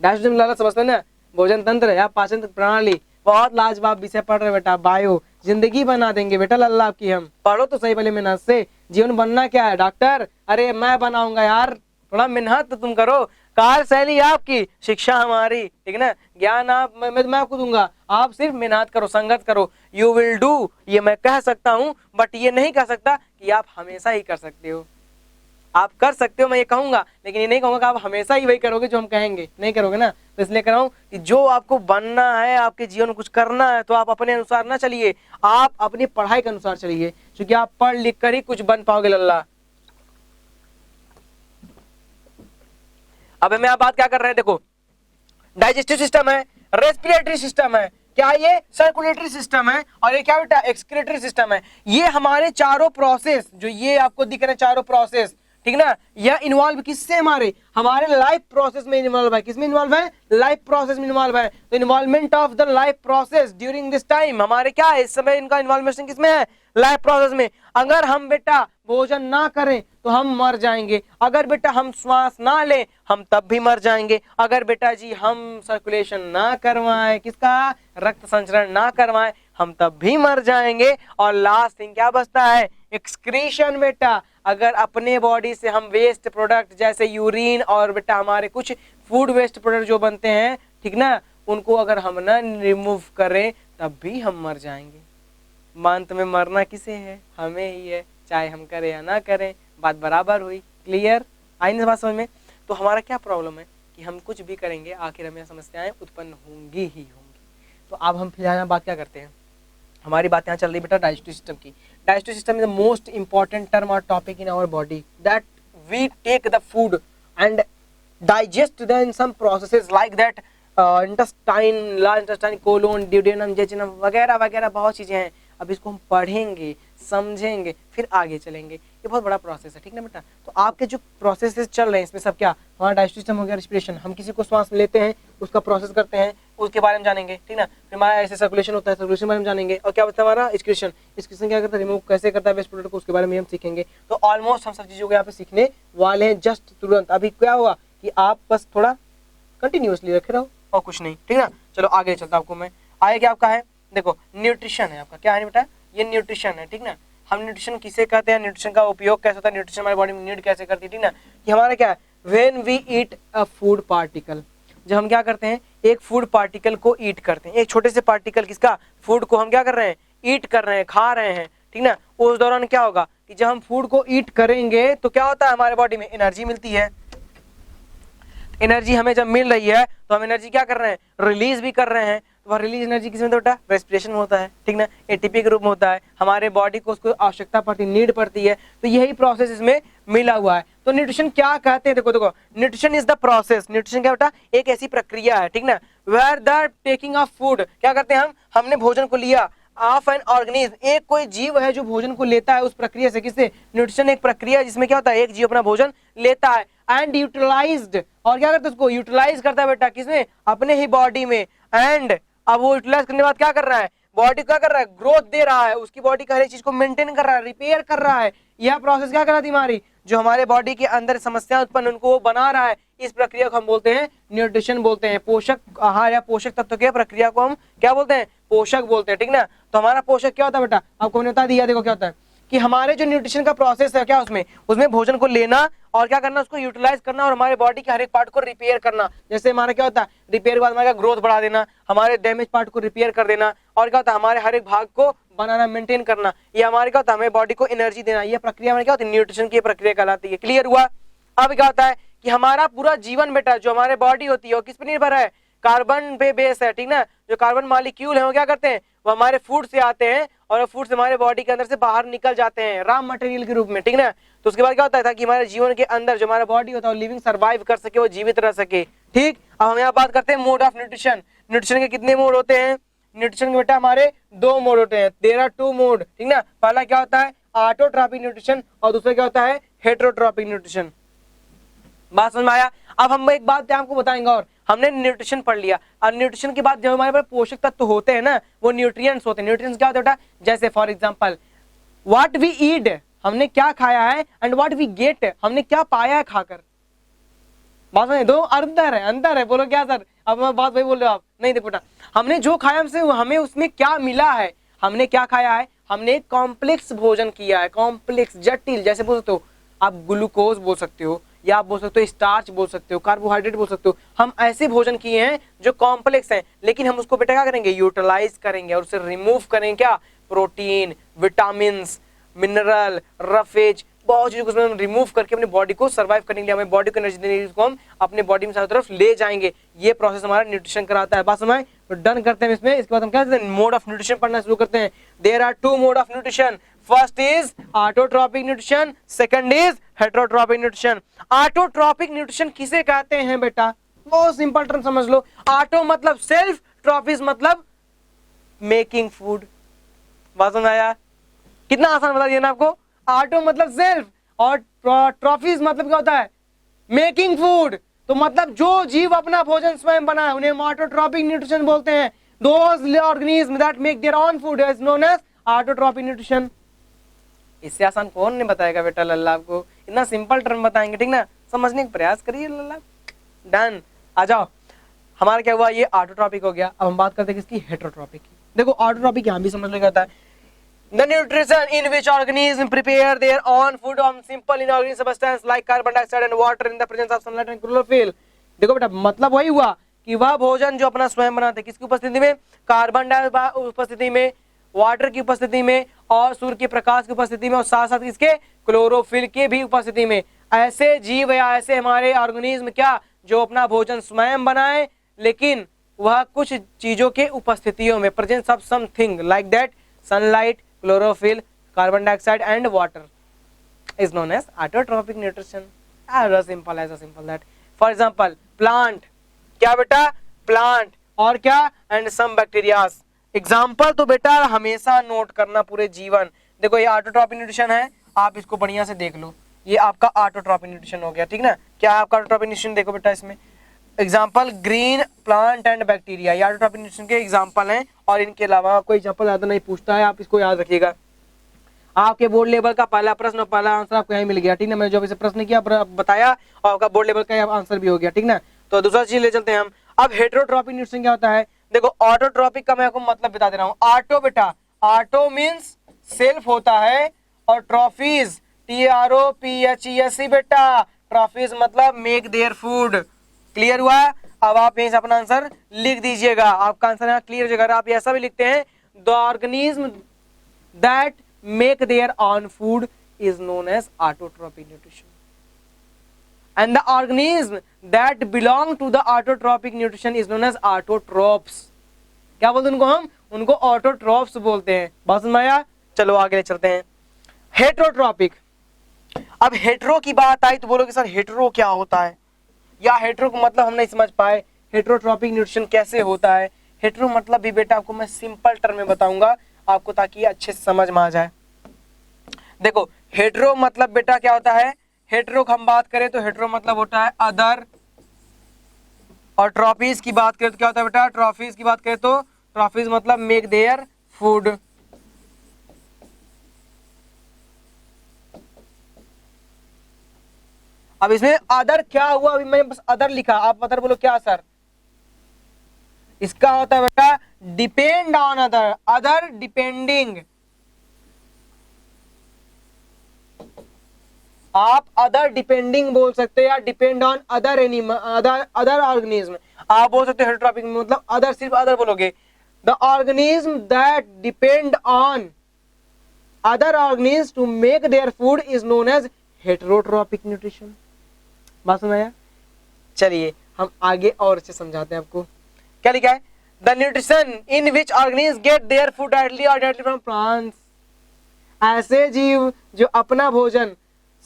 Speaker 1: डाइजेस्टिव सिस्टम समझते हैं ना, भोजन तंत्र या पाचन प्रणाली, बहुत लाजवाब विषय पढ़ रहे बेटा, बायो जिंदगी बना देंगे बेटा लल्ला आपकी। हम पढ़ो तो सही पहले मेहनत से, जीवन बनना क्या है डॉक्टर, अरे मैं बनाऊंगा यार, थोड़ा मेहनत तो तुम करो, कार्यशैली आपकी, शिक्षा हमारी, ठीक है ना, ज्ञान आप मैं आपको दूंगा, आप सिर्फ मेहनत करो, संघर्ष करो, यू विल डू, ये मैं कह सकता हूँ, बट ये नहीं कह सकता कि आप हमेशा ही कर सकते हो। आप कर सकते हो मैं ये कहूंगा, लेकिन ये नहीं कहूंगा कि आप हमेशा ही वही करोगे जो हम कहेंगे, नहीं करोगे ना। तो इसलिए कह रहा हूं कि जो आपको बनना है, आपके जीवन में कुछ करना है, तो आप अपने अनुसार ना चलिए, आप अपनी पढ़ाई के अनुसार चलिए, क्योंकि आप पढ़ लिख कर ही कुछ बन पाओगे लल्ला। अब मैं आप बात क्या कर रहे हैं, देखो डाइजेस्टिव सिस्टम है, रेस्पिरेटरी सिस्टम है, क्या ये सर्कुलेटरी सिस्टम है, और ये क्या बेटा एक्सक्रीटरी सिस्टम है। ये हमारे चारों प्रोसेस जो ये आपको दिख रहे हैं चारों प्रोसेस, ठीक ना, यह इन्वॉल्व किससे, हमारे लाइफ प्रोसेस में इन्वॉल्व है। किसमें इन्वॉल्व है, लाइफ प्रोसेस में इन्वॉल्व है। तो involvement of the life process during this time, हमारे क्या है इस समय इनका इन्वॉल्वमेंट किसमें है, लाइफ प्रोसेस में। अगर हम बेटा भोजन ना करें तो हम मर जाएंगे, अगर बेटा हम श्वास ना लें हम तब भी मर जाएंगे, अगर बेटा जी हम सर्कुलेशन ना करवाएं, किसका, रक्त संचरण ना करवाएं, हम तब भी मर जाएंगे। और लास्ट थिंग क्या बचता है, एक्सक्रीशन बेटा। अगर अपने बॉडी से हम वेस्ट प्रोडक्ट जैसे यूरिन और बेटा हमारे कुछ फूड वेस्ट प्रोडक्ट जो बनते हैं, ठीक ना, उनको अगर हम ना रिमूव करें तब भी हम मर जाएंगे। अंत में मरना किसे है, हमें ही है, चाहे हम करें या ना करें, बात बराबर हुई, क्लियर आई ना बात समझ में। तो हमारा क्या प्रॉब्लम है कि हम कुछ भी करेंगे आखिर हमें समस्याएं उत्पन्न होंगी ही होंगी। तो अब हम फिलहाल बात क्या करते हैं, हमारी बात यहाँ चल रही बेटा डाइजेस्टिव सिस्टम की। Digestive system is the most important term और topic in our body that we take the food and digest them in some processes like that intestine, large intestine, colon, duodenum, jejunum वगैरह वगैरह बहुत चीजें हैं। अब इसको हम पढ़ेंगे, समझेंगे, फिर आगे चलेंगे। ये बहुत बड़ा प्रोसेस है, ठीक ना बेटा। तो आपके जो प्रोसेसेस चल रहे हैं इसमें सब क्या, हमारा डाइजेस्टिव सिस्टम हो गया, रिस्पिरेशन, हम किसी को श्वास लेते हैं उसका प्रोसेस करते हैं, उसके बारे में जानेंगे, ठीक ना। फिर हमारा ऐसे सर्कुलेशन होता है, सर्कुलेशन के बारे में जानेंगे। और क्या होता है हमारा एक्सक्रीशन, एक्सक्रीशन क्या करता है, रिमूव कैसे करता है वेस्ट प्रोडक्ट को, उसके बारे में हम सीखेंगे। तो ऑलमोस्ट हम सब चीजों को यहाँ पे सीखने वाले हैं जस्ट तुरंत। अभी क्या हुआ कि आप बस थोड़ा कंटिन्यूअसली रखे रहो और कुछ नहीं, ठीक ना। चलो आगे चलता आपको मैं, आगे क्या आपका है, देखो न्यूट्रिशन है आपका, क्या है बेटा, ये न्यूट्रिशन है, ठीक ना। हम न्यूट्रिशन किसे कहते हैं, न्यूट्रिशन का उपयोग कैसे होता है, न्यूट्रिशन हमारी बॉडी में नीड कैसे करती है, ठीक ना। कि हमारा क्या है, when we eat a food particle, जब हम क्या करते हैं एक फूड पार्टिकल को ईट करते हैं, एक छोटे से पार्टिकल किसका, फूड को हम क्या कर रहे हैं, ईट कर रहे हैं, खा रहे हैं, ठीक ना। उस दौरान क्या होगा कि जब हम फूड को ईट करेंगे तो क्या होता है हमारे बॉडी में एनर्जी मिलती है। एनर्जी हमें जब मिल रही है तो हम एनर्जी क्या कर रहे हैं, रिलीज भी कर रहे हैं। तो वह रिलीज एनर्जी किसमें होता है, रेस्पिरेशन में होता है, ठीक ना, एटीपी के रूप में होता है। हमारे बॉडी को उसको आवश्यकता पड़ती, नीड पड़ती है, तो यही प्रोसेस इसमें मिला हुआ है। तो न्यूट्रिशन क्या कहते हैं, देखो देखो nutrition is the process, nutrition क्या बेटा, एक ऐसी प्रक्रिया है, ठीक ना, where the taking of food, क्या करते हैं हमने भोजन को लिया, ऑफ एन ऑर्गेनिज्म, एक कोई जीव है जो भोजन को लेता है उस प्रक्रिया से, किससे, न्यूट्रिशन एक प्रक्रिया है जिसमें क्या होता है एक जीव अपना भोजन लेता है एंड यूटिलाइज्ड, और क्या करता है उसको यूटिलाइज करता है बेटा, किसमें, अपने ही बॉडी में। एंड अब वो यूटिलाइज करने के बाद क्या कर रहा है, बॉडी क्या कर रहा है, ग्रोथ दे रहा है, उसकी बॉडी का हर एक चीज को मेंटेन कर रहा है, रिपेयर कर रहा है। यह प्रोसेस क्या कराती हमारी, जो हमारे बॉडी के अंदर समस्या उत्पन्न उनको वो बना रहा है। इस प्रक्रिया को हम बोलते हैं न्यूट्रिशन बोलते हैं, पोषक आहार या पोषक तत्व के प्रक्रिया को हम क्या बोलते हैं, पोषक बोलते हैं, ठीक ना। तो हमारा पोषक क्या होता है बेटा, आपको मैंने बता दिया, देखो क्या होता है कि हमारे जो न्यूट्रिशन का प्रोसेस है क्या, उसमें भोजन को लेना और क्या करना, उसको यूटिलाइज करना और हमारे बॉडी के हर एक पार्ट को रिपेयर करना। जैसे हमारा क्या होता है, रिपेयर के बाद हमारा ग्रोथ बढ़ा देना, हमारे डैमेज पार्ट को रिपेयर कर देना, और क्या होता है हमारे हर एक भाग को बनाना, मेंटेन करना। ये हमारे क्या होता है, हमें बॉडी को एनर्जी देना। ये प्रक्रिया में क्या होती है, न्यूट्रिशन की प्रक्रिया कहलाती है। क्लियर हुआ। अब क्या होता है कि हमारा पूरा जीवन बेटा जो हमारे बॉडी होती है वो किस पर निर्भर है, कार्बन पे बेस है, ठीक ना। जो कार्बन मॉलिक्यूल है वो क्या करते हैं, वो हमारे फूड से आते हैं और फूड से हमारे बॉडी के अंदर से बाहर निकल जाते हैं रॉ मटेरियल के रूप में, ठीक ना। तो उसके बाद क्या होता है ताकि हमारे जीवन के अंदर जो हमारा बॉडी होता है वो लिविंग सर्वाइव कर सके, वो जीवित रह सके, ठीक। अब हम यहाँ बात करते हैं मोड ऑफ न्यूट्रिशन। न्यूट्रिशन के कितने मोड होते हैं? न्यूट्रिशन के बेटा हमारे 2 मोड होते हैं, देयर आर 2 मोड, ठीक ना। पहला क्या होता है? ऑटोट्रॉपिक न्यूट्रिशन, और दूसरा क्या होता है? Heterotrophic nutrition. बात समझ में आया? अब हम एक बात आपको बताएंगे, और हमने न्यूट्रिशन पढ़ लिया, और न्यूट्रिशन के बाद जब हमारे पास पोषक तत्व होते हैं ना, वो न्यूट्रिएंट्स होते हैं। न्यूट्रिएंट्स क्या होता है बेटा? जैसे for example what we eat, हमने क्या खाया है, एंड व्हाट वी गेट, हमने क्या पाया है खाकर। बात समझे? दो अंतर है, अंतर है। बोलो क्या सर? अब मैं बात वही बोल रहे हो आप? नहीं देखो बेटा, हमने जो खाया हमसे हमें उसमें क्या मिला है। हमने क्या खाया है? हमने कॉम्प्लेक्स भोजन किया है, कॉम्प्लेक्स, जटिल। जैसे बोल सकते हो आप ग्लूकोज बोल सकते हो, या आप बोल सकते हो स्टार्च बोल सकते हो, कार्बोहाइड्रेट बोल सकते हो। हम ऐसे भोजन किए हैं जो कॉम्प्लेक्स हैं, लेकिन हम उसको बेटा क्या करेंगे? यूटिलाइज करेंगे, और उसे रिमूव करेंगे। क्या? प्रोटीन, विटामिन, मिनरल, रफेज, बहुत चीजों को उसमें हम रिमूव करके अपनी बॉडी को सर्वाइव करने के लिए, हमें बॉडी को एनर्जी देने के लिए, उसको हम अपने बॉडी में चारों तरफ ले जाएंगे। ये प्रोसेस हमारा न्यूट्रिशन कराता है। बात समझ? तो डन करते हैं इसमें। इसके बाद हम क्या करते हैं? मोड ऑफ न्यूट्रिशन पढ़ना शुरू करते हैं। There are 2 mode of nutrition, first is autotrophic nutrition, second is heterotrophic nutrition. Autotrophic nutrition किसे कहते हैं बेटा? बहुत सिंपल टर्म समझ लो। ऑटो मतलब सेल्फ, ट्रॉफिस मतलब मेकिंग फूड। बात समझ आया? कितना आसान बता दिया ना आपको। ऑटो मतलब सेल्फ, और ट्रॉफीज मतलब क्या होता है? Making food. तो मतलब जो जीव अपना भोजन स्वयं बनाए उन्हें ऑटोट्रॉपिक न्यूट्रिशन बोलते हैं। Those organism that make their own food is known as autotrophic nutrition. इससे आसान कौन नहीं बताएगा बेटा लल्ला आपको? इतना सिंपल टर्म बताएंगे, ठीक ना। समझने का प्रयास करिए लल्ला। डन। आ जाओ, हमारा क्या हुआ? ये ऑटोट्रॉपिक हो गया। अब हम बात करते हैं किसकी? हेटेरोट्रॉपिक की। देखो ऑटोट्रॉपिक यहां भी समझ में आता है, the nutrition in which organisms prepare their own food on simple inorganic substance like carbon dioxide and water in the presence of sunlight and chlorophyll। देखो बेटा, मतलब वही हुआ कि वह भोजन जो अपना स्वयं बनाते हैं, किसकी उपस्थिति में? कार्बन डाइऑक्साइड उपस्थिति में, वाटर की उपस्थिति में, और सूर्य के प्रकाश की उपस्थिति में, और साथ साथ इसके क्लोरोफिल के भी उपस्थिति में। ऐसे जीव या ऐसे हमारे ऑर्गेनिज्म क्या जो अपना भोजन स्वयं बनाए, लेकिन वह कुछ चीजों के उपस्थितियों में, presence of something like that sunlight, chlorophyll, carbon dioxide and water is known as autotrophic nutrition। as simple that। For example, plant, क्या बेटा? plant, और क्या? and some bacterias। एग्जाम्पल तो बेटा हमेशा नोट करना पूरे जीवन। देखो ये ऑटोट्रॉपिक न्यूट्रिशन है, आप इसको बढ़िया से देख लो। ये आपका ऑटोट्रॉपिक न्यूट्रिशन हो गया, ठीक ना। क्या आपका ऑटोट्रॉपिक न्यूट्रिशन? देखो बेटा इसमें example green, plant and bacteria, ये ऑटोट्रॉपिक न्यूट्रिशन के एग्जाम्पल हैं। और इनके अलावा कोई एग्जाम्पल ज्यादा नहीं पूछता है, आप इसको याद रखिएगा। आपके बोर्ड लेवल का पहला प्रश्न और पहला आंसर आपको यहीं मिल गया, ठीक ना। मैंने जो इसे प्रश्न किया बताया, और आपका बोर्ड लेवल का आंसर भी हो गया, ठीक ना। तो दूसरा चीज ले चलते हैं हम। अब हेटेरोट्रॉपिक न्यूट्रिशन क्या होता है? देखो ऑटोट्रॉपिक का मैं आपको मतलब बता दे रहा हूँ। ऑटो बेटा, ऑटो मीन्स सेल्फ होता है, और ट्रॉफीज TROPHES बेटा, ट्रॉफीज मतलब मेक देयर फूड। क्लियर हुआ? अब आप यहीं से अपना आंसर लिख दीजिएगा। आपका आंसर यहाँ क्लियर हो जाएगा। आप ऐसा भी लिखते हैं, the organism that make their own food is known as autotrophic nutrition, and the organism that belong to the autotrophic nutrition is known as autotrophs. क्या बोलते हैं उनको? हम उनको ऑटोट्रॉप्स बोलते हैं। बात समझ में आया? चलो आगे चलते हैं। हेटेरोट्रॉपिक। अब हेटेरो की बात आई तो बोलोगे सर हेटेरो क्या होता है, या हेटेरो को मतलब हम नहीं समझ पाए, हेटेरोट्रॉपिक न्यूट्रिशन कैसे होता है? हेटेरो मतलब भी बेटा आपको मैं सिंपल टर्म में बताऊंगा आपको, ताकि अच्छे से समझ में आ जाए। देखो हेटेरो मतलब बेटा क्या होता है? हेटेरो हम बात करें तो हेटेरो मतलब होता है अदर, और ट्रॉफीज की बात करें तो क्या होता है बेटा? ट्रॉफीज की बात करें तो ट्रॉफीज मतलब मेक देयर फूड। अब इसमें अदर क्या हुआ? अभी मैंने बस अदर लिखा, आप अदर बोलो क्या सर? इसका होता है बेटा depend on other, other depending. आप अदर डिपेंडिंग बोल सकते हैं, या depend on other animal, other organism. आप बोल सकते हो हेटेरोट्रॉपिक में मतलब अदर, सिर्फ अदर बोलोगे। The organism that depend on other organism to make their food is known as heterotrophic nutrition. बात समझ आया? चलिए हम आगे और अच्छे समझाते हैं आपको। क्या लिखा है? The nutrition in which organism gate their food directly और डायरेक्टली फ्रॉम प्लांट्स। ऐसे जीव जो अपना भोजन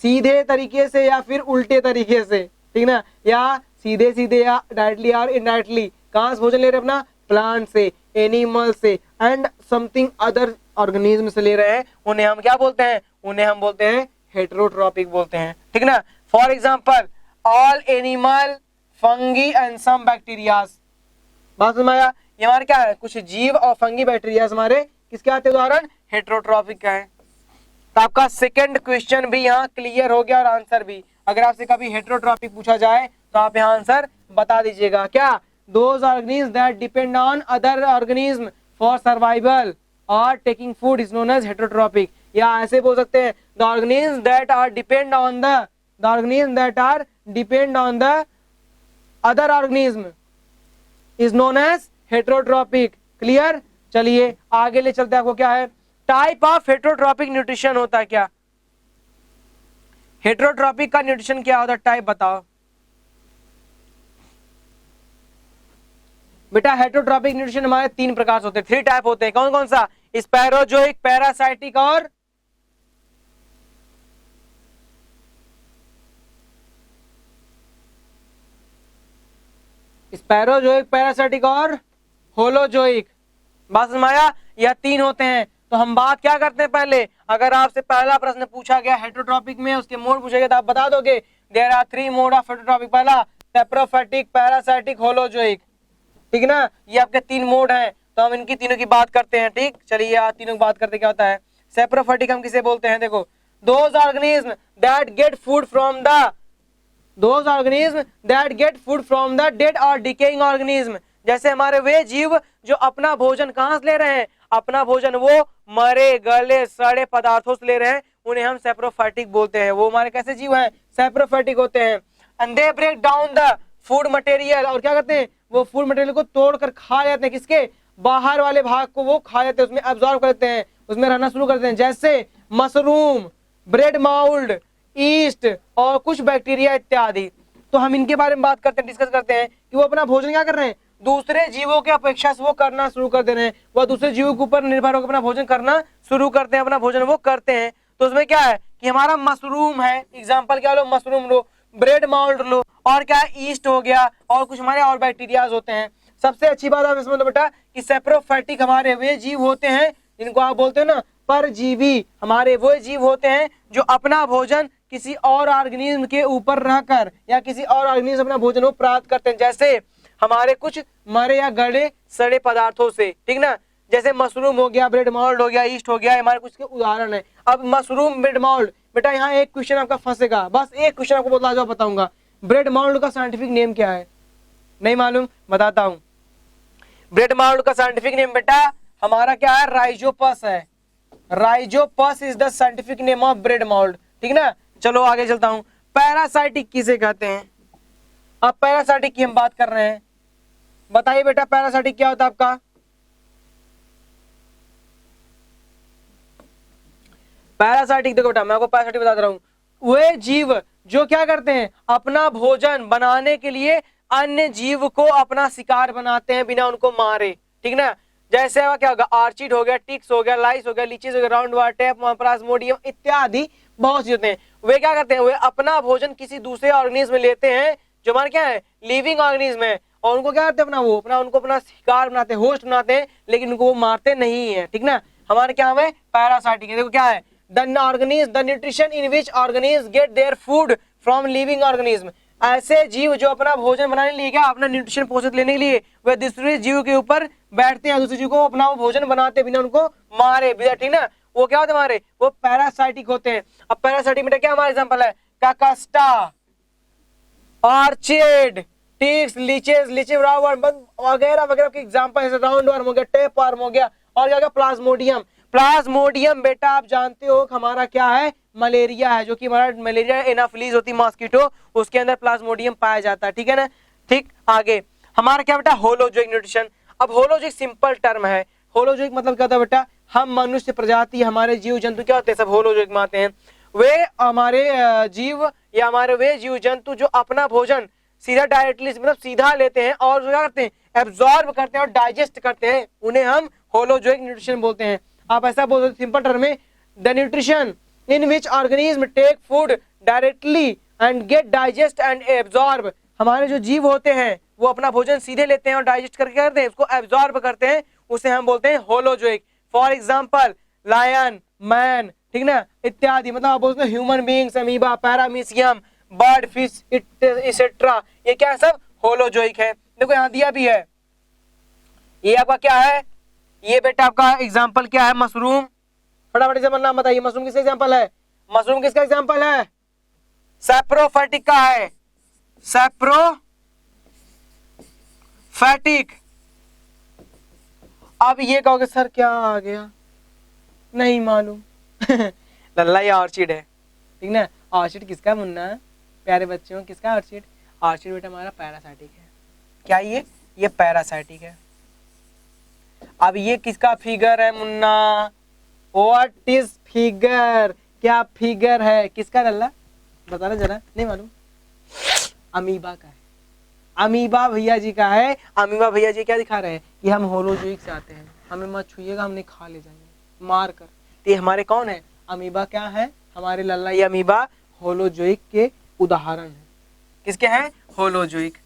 Speaker 1: सीधे तरीके से या फिर उल्टे तरीके से, ठीक ना, या सीधे सीधे या डायरेक्टली और इनडायरेक्टली कहाँ से भोजन ले रहे हैं अपना, प्लांट से, एनिमल से एंड समथिंग अदर ऑर्गेनिज्म से ले रहे हैं, उन्हें हम क्या बोलते हैं, उन्हें हम बोलते हैं हेटेरोट्रॉपिक बोलते हैं, ठीक ना। For example all animal, fungi and some bacterias. बात समझ आया, ये हमारे क्या है, कुछ जीव और फंगी बैक्टीरियाज हमारे किसके आते हैं, उदाहरण हेटेरोट्रॉपिक का है। तो आपका सेकंड क्वेश्चन भी यहाँ क्लियर हो गया और आंसर भी। अगर आपसे कभी हेटेरोट्रॉपिक पूछा जाए तो आप यहाँ आंसर बता दीजिएगा क्या, those organism that depend on other organism for survival और taking food is known as heterotrophic. या ऐसे बोल सकते हैं the organism that are depend on the organism that are depend on the other organism is known as heterotrophic. Clear, चलिए आगे ले चलते हैं। आपको क्या है, टाइप ऑफ हेटेरोट्रॉपिक न्यूट्रिशन होता है क्या, हेटेरोट्रॉपिक का न्यूट्रिशन क्या होता है, टाइप बताओ बेटा। हेटेरोट्रॉपिक न्यूट्रिशन हमारे 3 प्रकार से होते हैं, 3 टाइप होते हैं। कौन कौन सा, स्पैरोजोइक, पैरासाइटिक और स्पैरोजोइक, पैरासाइटिक और होलोजोइक। बात समझ आया, यह 3 होते हैं। तो हम बात क्या करते हैं, पहले अगर आपसे पहला प्रश्न पूछा गया हेटेरोट्रॉपिक में, उसके मोड पूछेगा तो आप बता दोगे there are 3 mode of heterotrophic. पहला सेप्रोफाइटिक, पैरासाइटिक, होलोजोइक, ठीक ना। ये आपके 3 मोड हैं, तो हम इनकी तीनों की बात करते हैं। ठीक, चलिए यहाँ तीनों की बात करते क्या होता है। सेप्रोफाइटिक हम किसे बोलते हैं, देखो those organism that get food from the dead और डिकेइंग ऑर्गेनिज्म। जैसे हमारे वे जीव जो अपना भोजन कहाँ से ले रहे हैं, अपना भोजन वो मरे गले सड़े पदार्थों से ले रहे हैं, उन्हें हम सेप्रोफाइटिक बोलते हैं। वो हमारे कैसे जीव हैं, सेप्रोफाइटिक होते हैं। And they break down the food material, और क्या करते हैं, वो फूड मटेरियल को तोड़कर खा जाते हैं, किसके, बाहर वाले भाग को वो खा जाते हैं, उसमें एब्जॉर्ब करते हैं, उसमें रहना शुरू करते हैं। जैसे मशरूम, ब्रेड माउल्ड, ईस्ट और कुछ बैक्टीरिया इत्यादि। तो हम इनके बारे में बात करते हैं, डिस्कस करते हैं कि वो अपना भोजन क्या कर रहे हैं, दूसरे जीवों के अपेक्षा से वो करना शुरू कर दे रहे हैं। वह दूसरे जीवों के ऊपर निर्भर होकर अपना भोजन करना शुरू करते हैं, अपना भोजन वो करते हैं। तो उसमें क्या है कि हमारा मशरूम है, एग्जाम्पल क्या लो, मशरूम लो, ब्रेड माउल्ड लो, और क्या है, ईस्ट हो गया, और कुछ हमारे और बैक्टीरियाज होते हैं। सबसे अच्छी बात आप इसमें बेटा कि सेप्रोफाइटिक हमारे वे जीव होते हैं जिनको आप बोलते हो ना परजीवी। हमारे वो जीव होते हैं जो अपना भोजन किसी और ऑर्गेनिज्म के ऊपर रहकर या किसी और ऑर्गेनिज्म अपना भोजन वो प्राप्त करते हैं। जैसे हमारे कुछ मरे या गले सड़े पदार्थों से, ठीक ना। जैसे मशरूम हो गया, ब्रेड माउल्ड हो गया, ईस्ट हो गया, हमारे कुछ के उदाहरण है। अब मशरूम, ब्रेड माउल्ड, बेटा यहाँ एक क्वेश्चन आपका फंसेगा, बस एक क्वेश्चन आपको बहुत लाजवाब बताऊंगा। ब्रेड माउल्ड का साइंटिफिक नेम क्या है, नहीं मालूम, बताता हूँ। ब्रेड माउल्ड का साइंटिफिक नेम बेटा हमारा क्या है, राइजोपस है। Rhizopus is the scientific name of bread mould, ठीक ना। चलो आगे चलता हूँ। पैरासाइटिक किसे कहते हैं, अब पैरासाइटिक की हम बात कर रहे हैं। बताइए बेटा पैरासाइटिक क्या होता है आपका, पैरासाइटिक देखो बेटा मैं आपको पैरासाइटिक बता रहा हूँ, वे जीव जो क्या करते हैं, अपना भोजन बनाने के लिए अन्य जीव को अपना शिकार बनाते हैं बिना उनको मारे, ठीक ना। जैसे क्या होगा, आर्चिड हो गया, टिक्स हो गया, लाइस हो गया, लीचीज हो गया, राउंड वाटर टेप, प्लाज्मोडियम इत्यादि बहुत सी होते हैं। वे क्या करते हैं, वे अपना भोजन किसी दूसरे ऑर्गेनिज्म में लेते हैं जो हमारे क्या है, लिविंग ऑर्गेनिज्म है, और उनको क्या करते हैं, उनको अपना शिकार बनाते हैं, होस्ट बनाते हैं, लेकिन उनको वो मारते नहीं है, ठीक ना। हमारे क्या है, पैरासाइटिक है। देखो क्या है, the nutrition in which organism gate their food from living organism. ऐसे जीव जो अपना भोजन बनाने के लिए क्या, अपना न्यूट्रिशन पोषण लेने के लिए वे दूसरे जीव के ऊपर बैठते हैं, दूसरे जीव को अपना भोजन बनाते बिना उनको मारे, ठीक ना। वो क्या होते हैं हमारे, वो पैरासाइटिक होते हैं। अब पैरासाइटिक में क्या हमारा एग्जांपल है, काकास्टा, ऑर्चिड, टिक्स, लीचेस, लीची वगैरह वगैरह के एग्जांपल है। राउंड वर्म हो गया, टेप वर्म हो गया, और क्या, प्लाज्मोडियम। प्लाज्मोडियम बेटा आप जानते हो हमारा क्या है, मलेरिया है, जो कि हमारा मलेरिया एनाफिलीज होती है मॉस्किटो, उसके अंदर प्लाज्मोडियम पाया जाता है, ठीक है ना। ठीक, आगे हमारा क्या बेटा, होलोजोइक न्यूट्रिशन। अब होलोजोइक सिंपल टर्म है। होलोजोइक मतलब क्या होता है बेटा, हम मनुष्य प्रजाति, हमारे जीव जंतु क्या होते हैं, सब होलोजोइक में आते हैं। वे हमारे जीव या हमारे वे जीव जंतु जो अपना भोजन सीधा डायरेक्टली मतलब सीधा लेते हैं और क्या करते हैं, एब्जॉर्ब करते हैं और डाइजेस्ट करते हैं, उन्हें हम होलोजोइक न्यूट्रिशन बोलते हैं। आप ऐसा बोल सकते सिंपल टर्म में, the nutrition in which organism take food directly and get digest and absorb. हमारे जो जीव होते हैं वो अपना भोजन सीधे लेते हैं और डाइजेस्ट करके करते हैं, उसको एब्जॉर्ब करते हैं, उसे हम बोलते हैं holozoic. For example lion, man, ठीक ना, इत्यादि। मतलब आप बोलते हैं human beings, amoeba, paramecium, bird, fish, etcetera, ये क्या है, सब होलोजोइक है। देखो यहाँ दिया भी है, ये आपका क्या है, ये बेटा आपका एग्जाम्पल क्या है, मशरूम। फटाफट से नाम बताइए, मशरूम किसका एग्जाम्पल है, मशरूम किसका एग्जाम्पल है, सैप्रोफाइटिक का है, सैप्रोफाइटिक। अब ये कहोगे सर क्या आ गया, नहीं मालूम। लल्ला ये ऑर्चिड है, ठीक ना। ऑर्चिड किसका मुन्ना, प्यारे बच्चों किसका ऑर्चिड, ऑर्चिड बेटा हमारा पैरासाइटिक है। क्या ये पैरासाइटिक है। अब ये किसका फिगर है मुन्ना, व्हाट इज फिगर, क्या फिगर है, किसका लल्ला बताना जरा, नहीं मालूम। अमीबा का है, अमीबा भैया जी का है। अमीबा भैया जी क्या दिखा रहे हैं कि हम होलोजोइक से आते हैं, हमें मत छुइएगा, हमने खा ले जाएंगे मार कर। तो ये हमारे कौन है, अमीबा क्या है, हमारे लल्ला। ये अमीबा होलोजोइक के उदाहरण है, किसके हैं, होलोजोइक।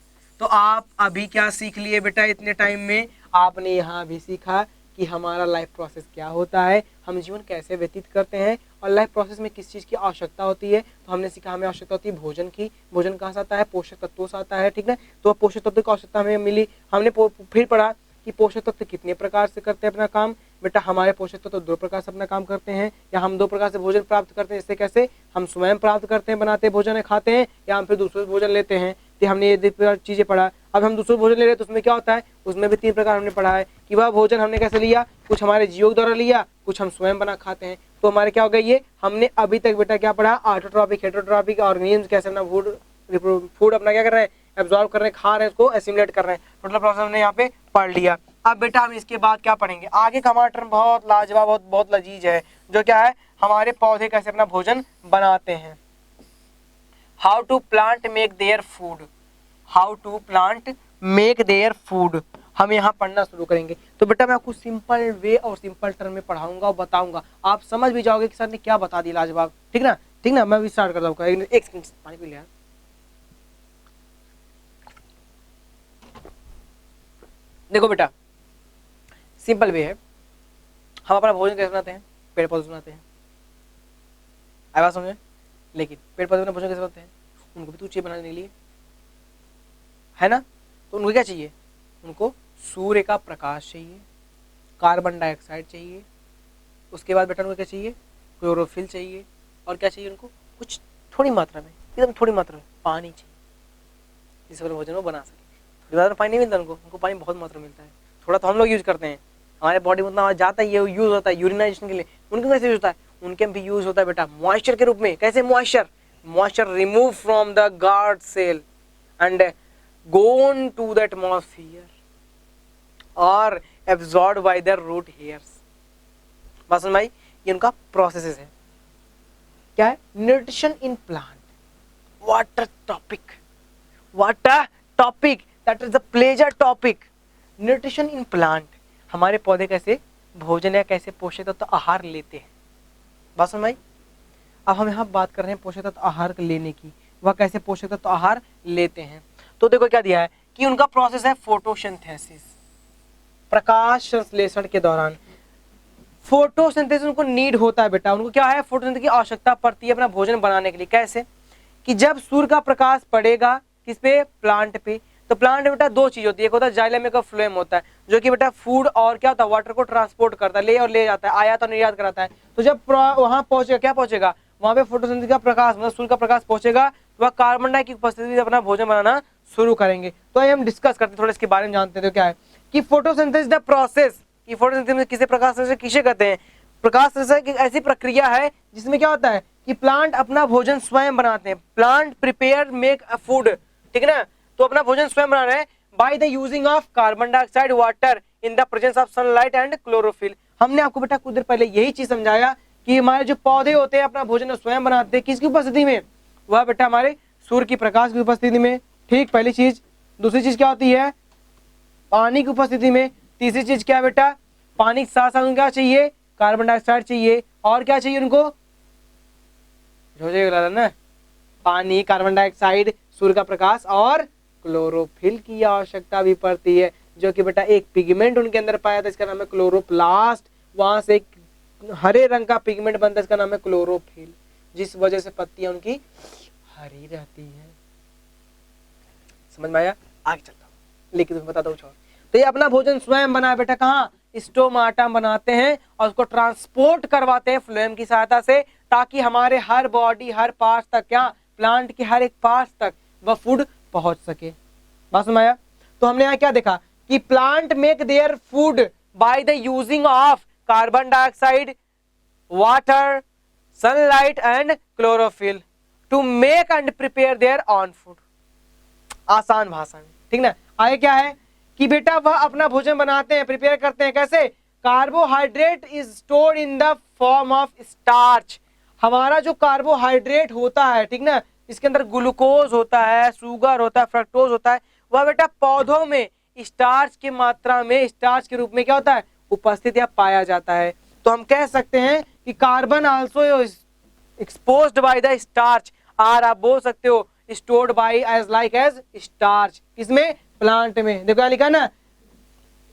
Speaker 1: तो आप अभी क्या सीख लिए बेटा, इतने टाइम में आपने यहाँ भी सीखा कि हमारा लाइफ प्रोसेस क्या होता है, हम जीवन कैसे व्यतीत करते हैं, और लाइफ प्रोसेस में किस चीज़ की आवश्यकता होती है। तो हमने सीखा हमें आवश्यकता होती है भोजन की, भोजन कहाँ से आता है, पोषक तत्वों से आता है, ठीक है। तो पोषक तत्व की आवश्यकता हमें मिली। हमने फिर पढ़ा कि पोषक तत्व कितने प्रकार से करते हैं अपना काम। बेटा हमारे पोषक तत्व दो प्रकार से अपना काम करते हैं, या हम दो प्रकार से भोजन प्राप्त करते हैं। इससे कैसे, हम स्वयं प्राप्त करते हैं, बनाते हैं भोजन खाते हैं, या हम फिर दूसरों से भोजन लेते हैं। तो हमने ये चीज़ें पढ़ा। अब हम दूसरों भोजन ले रहे हैं तो उसमें क्या होता है, उसमें भी 3 प्रकार हमने पढ़ा है कि वह भोजन हमने कैसे लिया, कुछ हमारे जीवों द्वारा लिया, कुछ हम स्वयं बना खाते हैं। तो हमारे क्या हो गया, ये हमने अभी तक बेटा क्या पढ़ा, ऑटोट्रॉपिक, हेटेरोट्रॉपिक ऑर्गेनिज्म कैसे अपना फूड अपना क्या कर रहे हैं, एब्जॉर्ब कर रहे हैं, खा रहे हैं, उसको एसिमिलेट कर रहे हैं। टोटल प्रोसेस हमने यहाँ पे पढ़ लिया। अब बेटा हम इसके बाद क्या पढ़ेंगे, आगे का हमारा टर्म बहुत लाजवाब, बहुत लजीज है, जो क्या है, हमारे पौधे कैसे अपना भोजन बनाते हैं। How to plant make their food, how to plant make their food, हम यहाँ पढ़ना शुरू करेंगे। तो बेटा मैं आपको सिंपल वे और सिंपल टर्म में पढ़ाऊंगा और बताऊंगा, आप समझ भी जाओगे कि सर ने क्या बता दिया लाजवाब, ठीक ना, ठीक ना। मैं भी स्टार्ट करता हूँ, एक सेकंड पानी पी लिया। देखो बेटा सिंपल वे है, हम अपना भोजन कैसे बनाते हैं, पेड़ पौधे बनाते हैं, आवाज समझे। लेकिन पेड़ पौधे अपना भोजन कैसे बनाते हैं, उनको भी तो चाहिए बनाने के लिए, है ना। तो उनको क्या चाहिए, उनको सूर्य का प्रकाश चाहिए, कार्बन डाइऑक्साइड चाहिए, उसके बाद बेटा उनको क्या चाहिए, क्लोरोफिल चाहिए, और क्या चाहिए उनको, कुछ थोड़ी मात्रा में, एकदम थोड़ी मात्रा में पानी चाहिए, जिससे अपना भोजन वो बना सके। थोड़ी मात्रा में पानी नहीं मिलता उनको पानी बहुत मात्रा में मिलता है। थोड़ा तो हम लोग यूज करते हैं, हमारे बॉडी में उतना जाता है, ये यूज होता है यूरिनाइजेशन के लिए, उनके कैसे यूज होता है, उनके भी यूज होता है बेटा मॉइस्चर के रूप में। कैसे moisture remove from the guard cell and gone to the atmosphere और absorb by the root hairs. बस भाई ये उनका प्रोसेस है। क्या है, nutrition in plant, what a topic, what a topic, that is the pleasure topic. Nutrition in plant, हमारे पौधे कैसे भोजन या कैसे पोषक तत्व आहार लेते हैं। बात समझ भाई। अब हम यहाँ बात कर रहे हैं पोषक तत्व आहार लेने की, वह कैसे पोषक तत्व आहार लेते हैं। तो देखो क्या दिया है कि उनका प्रोसेस है फोटोसिंथेसिस, प्रकाश संश्लेषण के दौरान फोटोसिंथेसिस उनको नीड होता है बेटा, उनको क्या है, फोटोसिंथेसिस की आवश्यकता पड़ती है अपना भोजन बनाने के लिए। कैसे कि जब सूर्य का प्रकाश पड़ेगा किस पे, प्लांट पे, तो प्लांट में बेटा 2 चीज होती है, एक होता है जाइलम, एक फ्लोएम होता है, जो कि बेटा फूड और क्या होता है, वाटर को ट्रांसपोर्ट करता है, ले जाता है, आयात और निर्यात कराता है। तो जब वहां पहुंचेगा, क्या पहुंचेगा, वहां पे फोटोसिंथेसिस का प्रकाश मतलब सूर्य का प्रकाश पहुंचेगा, तो वह कार्बन डाइऑक्साइड की उपस्थिति में अपना भोजन बनाना शुरू करेंगे। तो हम डिस्कस करते हैं थोड़ा इसके बारे में, जानते हैं। तो क्या है कि फोटोसिंथेसिस द प्रोसेस, कि फोटोसिंथेसिस किसे प्रकाश संश्लेषण किसे कहते हैं, प्रकाश संश्लेषण एक ऐसी प्रक्रिया है जिसमें क्या होता है कि प्लांट अपना भोजन स्वयं बनाते हैं, plant prepare make a food, ठीक है ना। तो अपना भोजन स्वयं बना रहे हैं bye the using of carbon dioxide, water in the presence of sunlight and chlorophyll. हमने आपको बेटा कुछ देर पहले यही चीज समझाया कि हमारे जो पौधे होते हैं अपना भोजन स्वयं बनाते हैं, किसकी उपस्थिति में, वह बेटा हमारे सूर्य की प्रकाश की उपस्थिति में। ठीक, पहली चीज। दूसरी चीज क्या होती है, पानी की उपस्थिति में। तीसरी चीज क्या बेटा, पानी के साथ साथ उनको क्या चाहिए, कार्बन डाइऑक्साइड चाहिए, और क्या चाहिए उनको, ना, पानी, कार्बन डाइऑक्साइड, सूर्य का प्रकाश और क्लोरोफिल की आवश्यकता भी पड़ती है, जो कि बेटा एक पिगमेंट उनके अंदर पाया था, इसका नाम है क्लोरोप्लास्ट। वहां से एक हरे रंग का पिगमेंट बनता है, इसका नाम है क्लोरोफिल, जिस वजह से पत्तियां उनकी हरी रहती है। समझ में आया? आगे चलता हूँ, लेकिन तुम्हें बताता हूँ छोड़। तो ये अपना भोजन स्वयं बनाया बेटा, कहाँ? स्टोमाटा बनाते हैं और उसको ट्रांसपोर्ट करवाते हैं फ्लोएम की सहायता से, ताकि हमारे हर बॉडी, हर पार्ट तक, क्या प्लांट के हर एक पार्ट तक वह फूड पहुंच सके। बात समझ आया? तो हमने यहाँ क्या देखा कि plant make their food by the using of carbon dioxide, water, sunlight and chlorophyll to make and prepare their own food. आसान भाषा में, ठीक ना? आगे क्या है कि बेटा वह अपना भोजन बनाते हैं, प्रिपेयर करते हैं। कैसे? Carbohydrate is stored in the form of starch. हमारा जो कार्बोहाइड्रेट होता है, ठीक ना, इसके अंदर ग्लूकोज होता है, शुगर होता है, फ्रक्टोज होता है, वह बेटा पौधों में स्टार्च की मात्रा में, स्टार्च के रूप में क्या होता है? उपस्थित या पाया जाता है। तो हम कह सकते हैं कि carbon also exposed by the starch, और आप बोल सकते हो stored by as like as starch. किसमें? प्लांट में। देखो लिखा ना,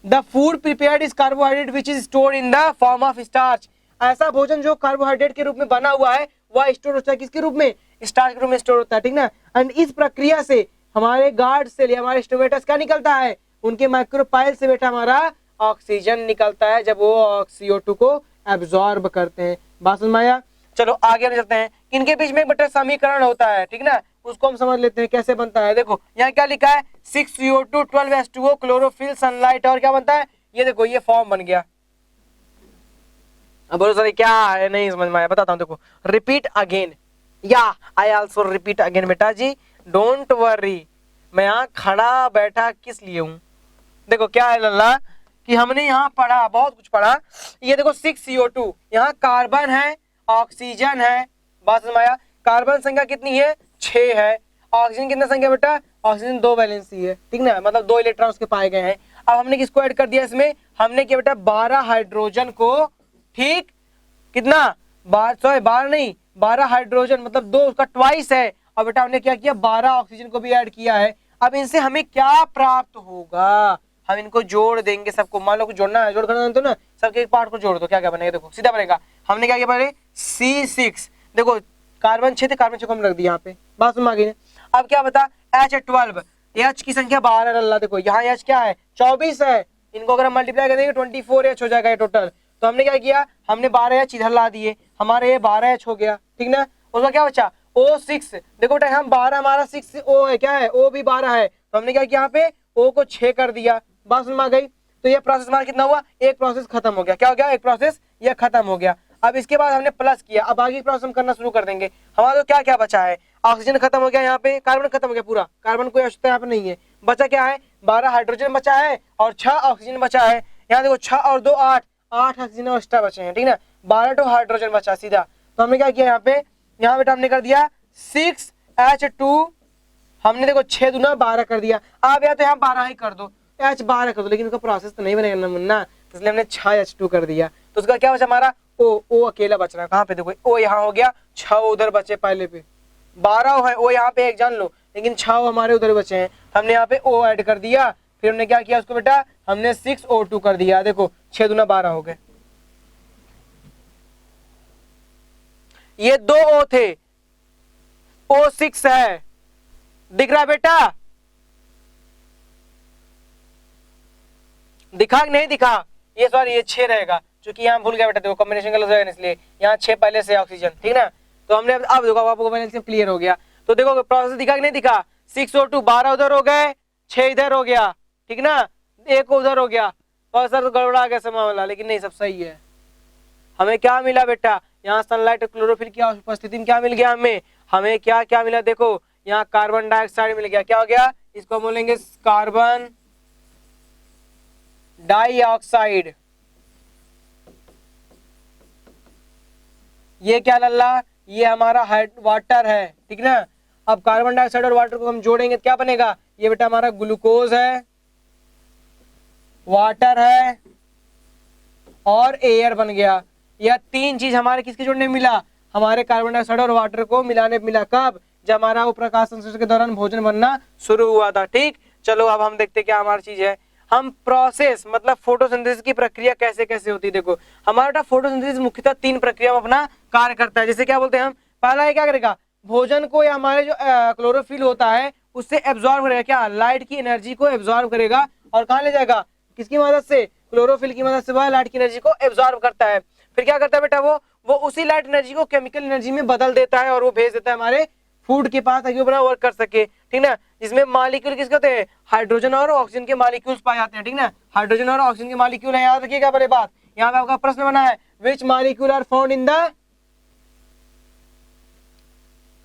Speaker 1: the food prepared is carbohydrate which is stored in the form of starch. ऐसा भोजन जो कार्बोहाइड्रेट के रूप में बना हुआ है वह स्टोर होता है किसके रूप में? स्टार्च के रूप में स्टोर होता है, ठीक ना। एंड इस प्रक्रिया से हमारे गार्ड से, हमारे स्टोमेटस क्या निकलता है? उनके माइक्रोपाइल से बेटा हमारा ऑक्सीजन निकलता है, जब वो CO2 को एब्जॉर्ब करते हैं। बात समझ में आया? चलो आगे चलते हैं। इनके बीच में बेटा समीकरण होता है, ठीक ना, उसको हम समझ लेते हैं कैसे बनता है। देखो यहाँ क्या लिखा है? 6CO2 12H2O, क्लोरोफिल, सनलाइट, और क्या बनता है? ये देखो, ये फॉर्म बन गया। अब बोलो सर क्या है, नहीं समझ में आया, बताता हूँ। देखो, रिपीट अगेन, या आई आल्सो रिपीट अगेन। बेटा जी डोंट वरी, मैं यहाँ खड़ा बैठा किस लिए हूँ? देखो क्या है लल्ला कि हमने यहाँ पढ़ा, बहुत कुछ पढ़ा। ये देखो 6CO2, यहाँ कार्बन है, ऑक्सीजन है। बात समझ में आया? कार्बन संख्या कितनी है? 6 है। ऑक्सीजन कितना संख्या बेटा? ऑक्सीजन 2 वैलेंसी है, ठीक ना, मतलब 2 इलेक्ट्रॉन उसके पाए गए हैं। अब हमने किसको ऐड कर दिया इसमें? हमने किया बेटा 12 हाइड्रोजन को, ठीक, कितना? 12 नहीं, 12 हाइड्रोजन मतलब 2, उसका ट्वाइस है। और बेटा हमने क्या किया? 12 ऑक्सीजन को भी ऐड किया है। अब इनसे हमें क्या प्राप्त होगा? हम इनको जोड़ देंगे सबको, मान लो कुछ जोड़ना है, जोड़ करना है तो ना, सबके एक पार्ट को जोड़ दो, क्या क्या बनेगा? देखो सीधा बनेगा। हमने क्या किया पहले? C6, देखो कार्बन 6 थे, कार्बन 6 को हम रख दिया यहाँ पे। बात समझ आ गई। अब क्या बता? H12, H की संख्या 12 अल्लाह, देखो यहाँ H क्या है? 24 है। इनको अगर हम मल्टीप्लाई कर देंगे 24H हो जाएगा ये टोटल। तो हमने क्या किया? हमने 12H इधर ला दिए, हमारे ये 12H हो गया, ठीक ना। उसका क्या बचा? O6, देखो बेटा हम 12, हमारा 6O है, क्या है? O भी 12 है, तो हमने क्या किया? यहाँ पे O को 6 कर दिया। बात समझ में आ गई? तो ये प्रोसेस हमारा कितना हुआ? एक प्रोसेस खत्म हो गया। क्या हो गया? एक प्रोसेस ये खत्म हो गया। अब इसके बाद हमने प्लस किया, अब आगे प्रोसेस हम करना शुरू कर देंगे। हमारा तो क्या क्या बचा है? ऑक्सीजन खत्म हो गया, यहाँ पे कार्बन खत्म हो गया पूरा, कार्बन कोई आवश्यकता यहाँ पे नहीं है। बचा क्या है? 12 हाइड्रोजन बचा है और 6 ऑक्सीजन बचा है। यहाँ देखो 6 और 2 8, 8 ऑक्सीजन एक्स्ट्रा बचे हैं, ठीक ना। 12 तो हाइड्रोजन बचा सीधा। तो हमने क्या किया यहाँ पे? यहाँ बेटा हमने कर दिया 6H2, हमने देखो 6 दूना 12 कर दिया। अब या तो यहाँ 12 ही कर दो, H12 कर दो, लेकिन उसका प्रोसेस तो नहीं बनेगा ना मुन्ना, इसलिए हमने 6H2 कर दिया। तो उसका क्या बचा हमारा? O अकेला बच रहा है। कहाँ पे? देखो O यहाँ हो गया, 6 उधर बचे पहले पे, 12 है O यहाँ पे, एक जान लो, लेकिन 6 हमारे उधर बचे हैं। हमने यहाँ पे O ऐड कर दिया, फिर हमने क्या किया उसको बेटा? हमने 6O2 कर दिया। देखो 6 दूना 12 हो गए। ये 2 O थे, O6 है, दिख रहा बेटा? दिखा कि नहीं दिखा? ये सॉरी ये 6 रहेगा, क्योंकि यहाँ भूल गया बेटा, देखो कॉम्बिनेशन गलत हो जाएगा इसलिए। यहाँ 6 पहले से ऑक्सीजन, ठीक ना। तो हमने अब देखो आपको बैलेंस क्लियर हो गया। तो देखो प्रोसेस दिखा कि नहीं दिखा? 6O2, 12 उधर हो गए, 6 इधर हो गया, ठीक ना, 1 उधर हो गया। और सर तो गड़बड़ा गया समय वाला, लेकिन नहीं, सब सही है। हमें क्या मिला बेटा? यहाँ सनलाइट और क्लोरोफिल की उपस्थिति में क्या मिल गया हमें? हमें क्या क्या मिला? देखो यहाँ कार्बन डाइऑक्साइड मिल गया। क्या हो गया? इसको हम बोलेंगे कार्बन डाइऑक्साइड। ये क्या लल्ला? ये हमारा वाटर है, ठीक ना। अब कार्बन डाइऑक्साइड और वाटर को हम जोड़ेंगे तो क्या बनेगा? ये बेटा हमारा ग्लूकोज है, वाटर है और एयर बन गया। यह 3 चीज हमारे किसके जोड़ने में मिला? हमारे कार्बन डाइऑक्साइड और वाटर को मिलाने मिला। कब? जब हमारा वो प्रकाश संश्लेषण के दौरान भोजन बनना शुरू हुआ था। ठीक, चलो अब हम देखते क्या हमारी चीज है। हम प्रोसेस मतलब फोटोसिंथेसिस की प्रक्रिया कैसे कैसे होती है। देखो हमारा फोटोसिंथेसिस मुख्यतः 3 प्रक्रिया में अपना कार्य करता है। जैसे क्या बोलते हैं हम, पहला ये क्या करेगा, भोजन को या हमारे जो क्लोरोफिल होता है उससे एब्जॉर्ब करेगा, क्या लाइट की एनर्जी को एब्जॉर्ब करेगा और कहाँ ले जाएगा, किसकी मदद से, क्लोरोफिल की मदद से वह लाइट की एनर्जी को एब्जॉर्ब करता है। फिर क्या करता है बेटा, वो उसी लाइट एनर्जी को केमिकल एनर्जी में बदल देता है और वो भेज देता है हमारे फूड के पास ताकि वो अपना वर्क कर सके। ठीक ना, जिसमें मॉलिक्यूल किसके होते हैं, हाइड्रोजन और ऑक्सीजन के मॉलिक्यूल्स पाए जाते हैं। ठीक ना, हाइड्रोजन और ऑक्सीजन के मॉलिक्यूल है, याद रखिएगा पहले बात। यहाँ पे आपका प्रश्न बना है, which molecule are found in the